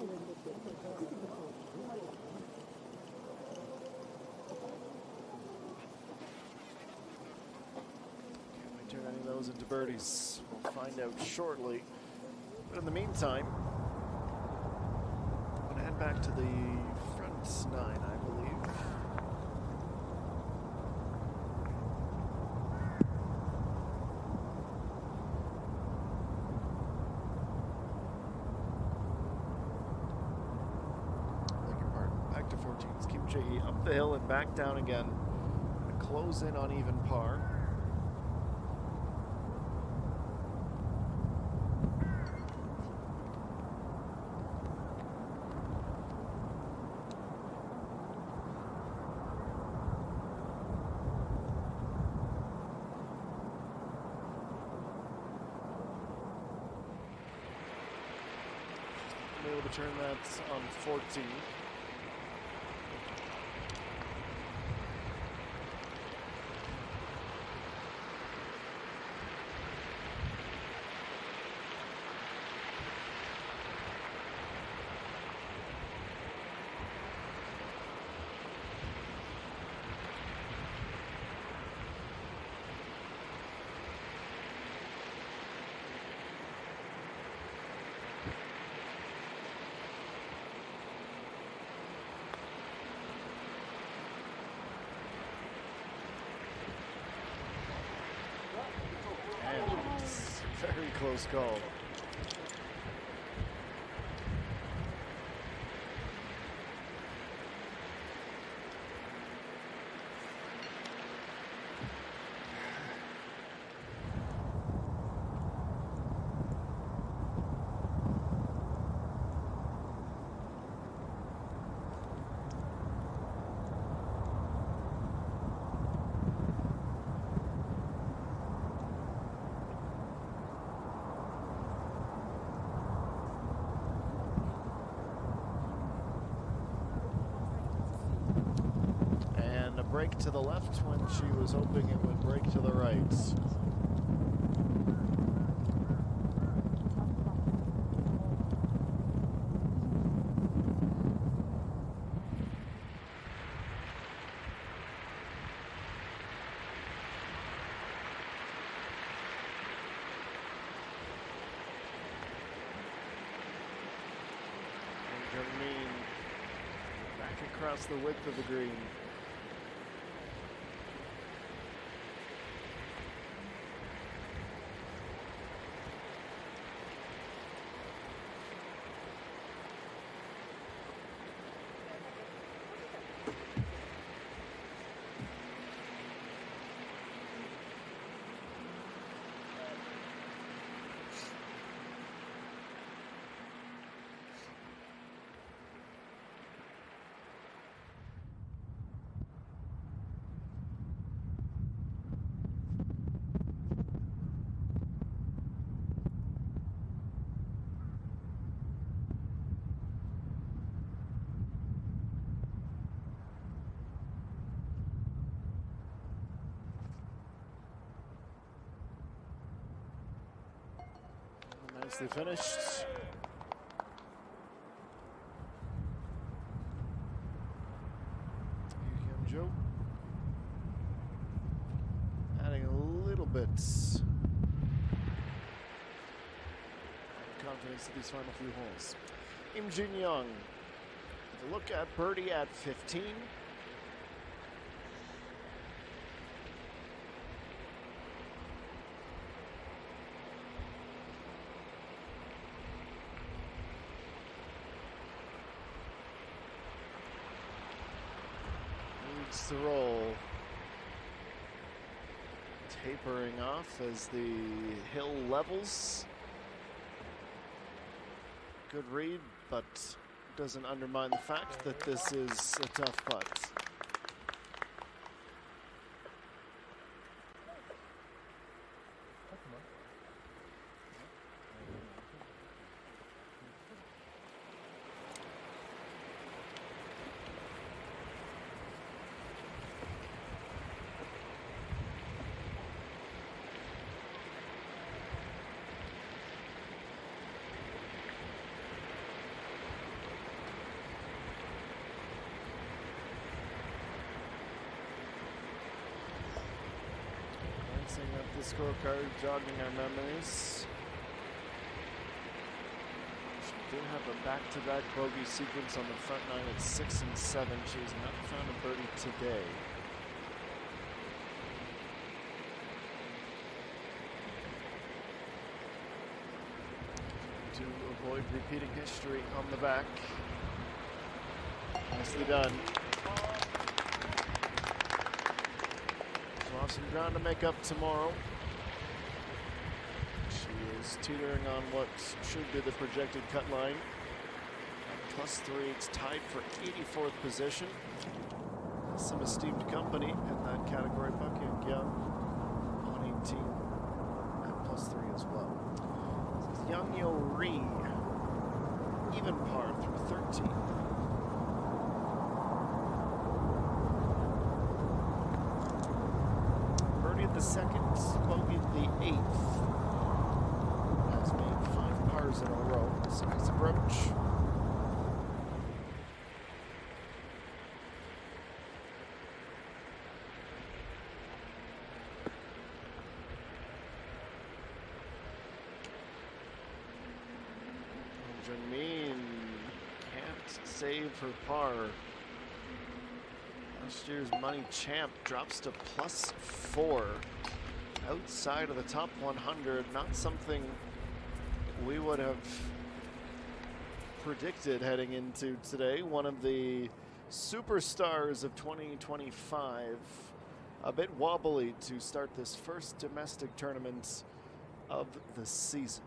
Can we turn any of those into birdies? We'll find out shortly. But in the meantime, I'm going to head back to the front nine, I believe. Beg your pardon. Back to 14. It's Kim Chae-hee up the hill and back down again. Gonna close in on even par. Able to turn that on 14. Very close call. Break to the left when she was hoping it would break to the right. And Jermaine back across the width of the green. Nicely finished. Here comes Joe. Adding a little bit of confidence to these final few holes. Im Jin Young with a look at birdie at 15. Leads the roll. Tapering off as the hill levels. Good read, but doesn't undermine the fact that this is a tough putt. Glancing at the scorecard, jogging our memories. She did have a back-to-back bogey sequence on the front nine at 6 and 7. She has not found a birdie today. To avoid repeating history on the back. Nicely done. She'll have some ground to make up tomorrow. She is teetering on what should be the projected cut line. At +3, it's tied for 84th position. Some esteemed company in that category, Buck and Young on 18 at +3 as well. This is Young Yo Ri, even par through 13. Birdied the second, bogeyed the 8th. Has made 5 pars in a row. Second approach. Janine can't save her par. Last year's money champ drops to +4. Outside of the top 100, not something we would have predicted heading into today. One of the superstars of 2025, a bit wobbly to start this first domestic tournament of the season.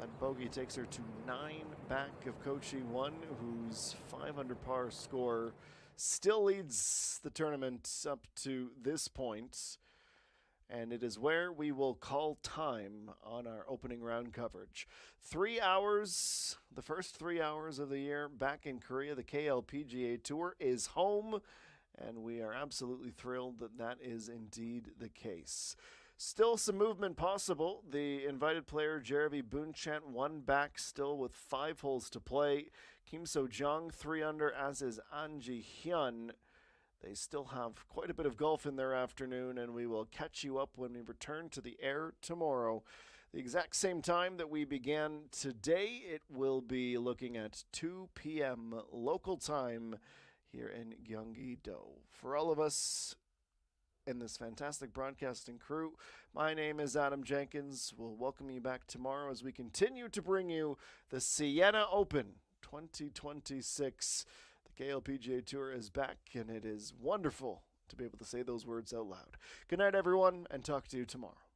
And bogey takes her to 9 back of Kochi 1, whose 500 par score still leads the tournament up to this point. And it is where we will call time on our opening round coverage. 3 hours, the first 3 hours of the year back in Korea. The KLPGA Tour is home, and we are absolutely thrilled that that is indeed the case. Still some movement possible. The invited player, Jeremy Boonchant, 1 back still with 5 holes to play. Kim So-jung, 3 under, as is An Ji-hyun. They still have quite a bit of golf in their afternoon, and we will catch you up when we return to the air tomorrow. The exact same time that we began today, it will be looking at 2 p.m. local time here in Gyeonggi-do. For all of us in this fantastic broadcasting crew, my name is Adam Jenkins. We'll welcome you back tomorrow as we continue to bring you the SIENA Open 2026. The KLPGA Tour is back, and it is wonderful to be able to say those words out loud. Good night, everyone, and talk to you tomorrow.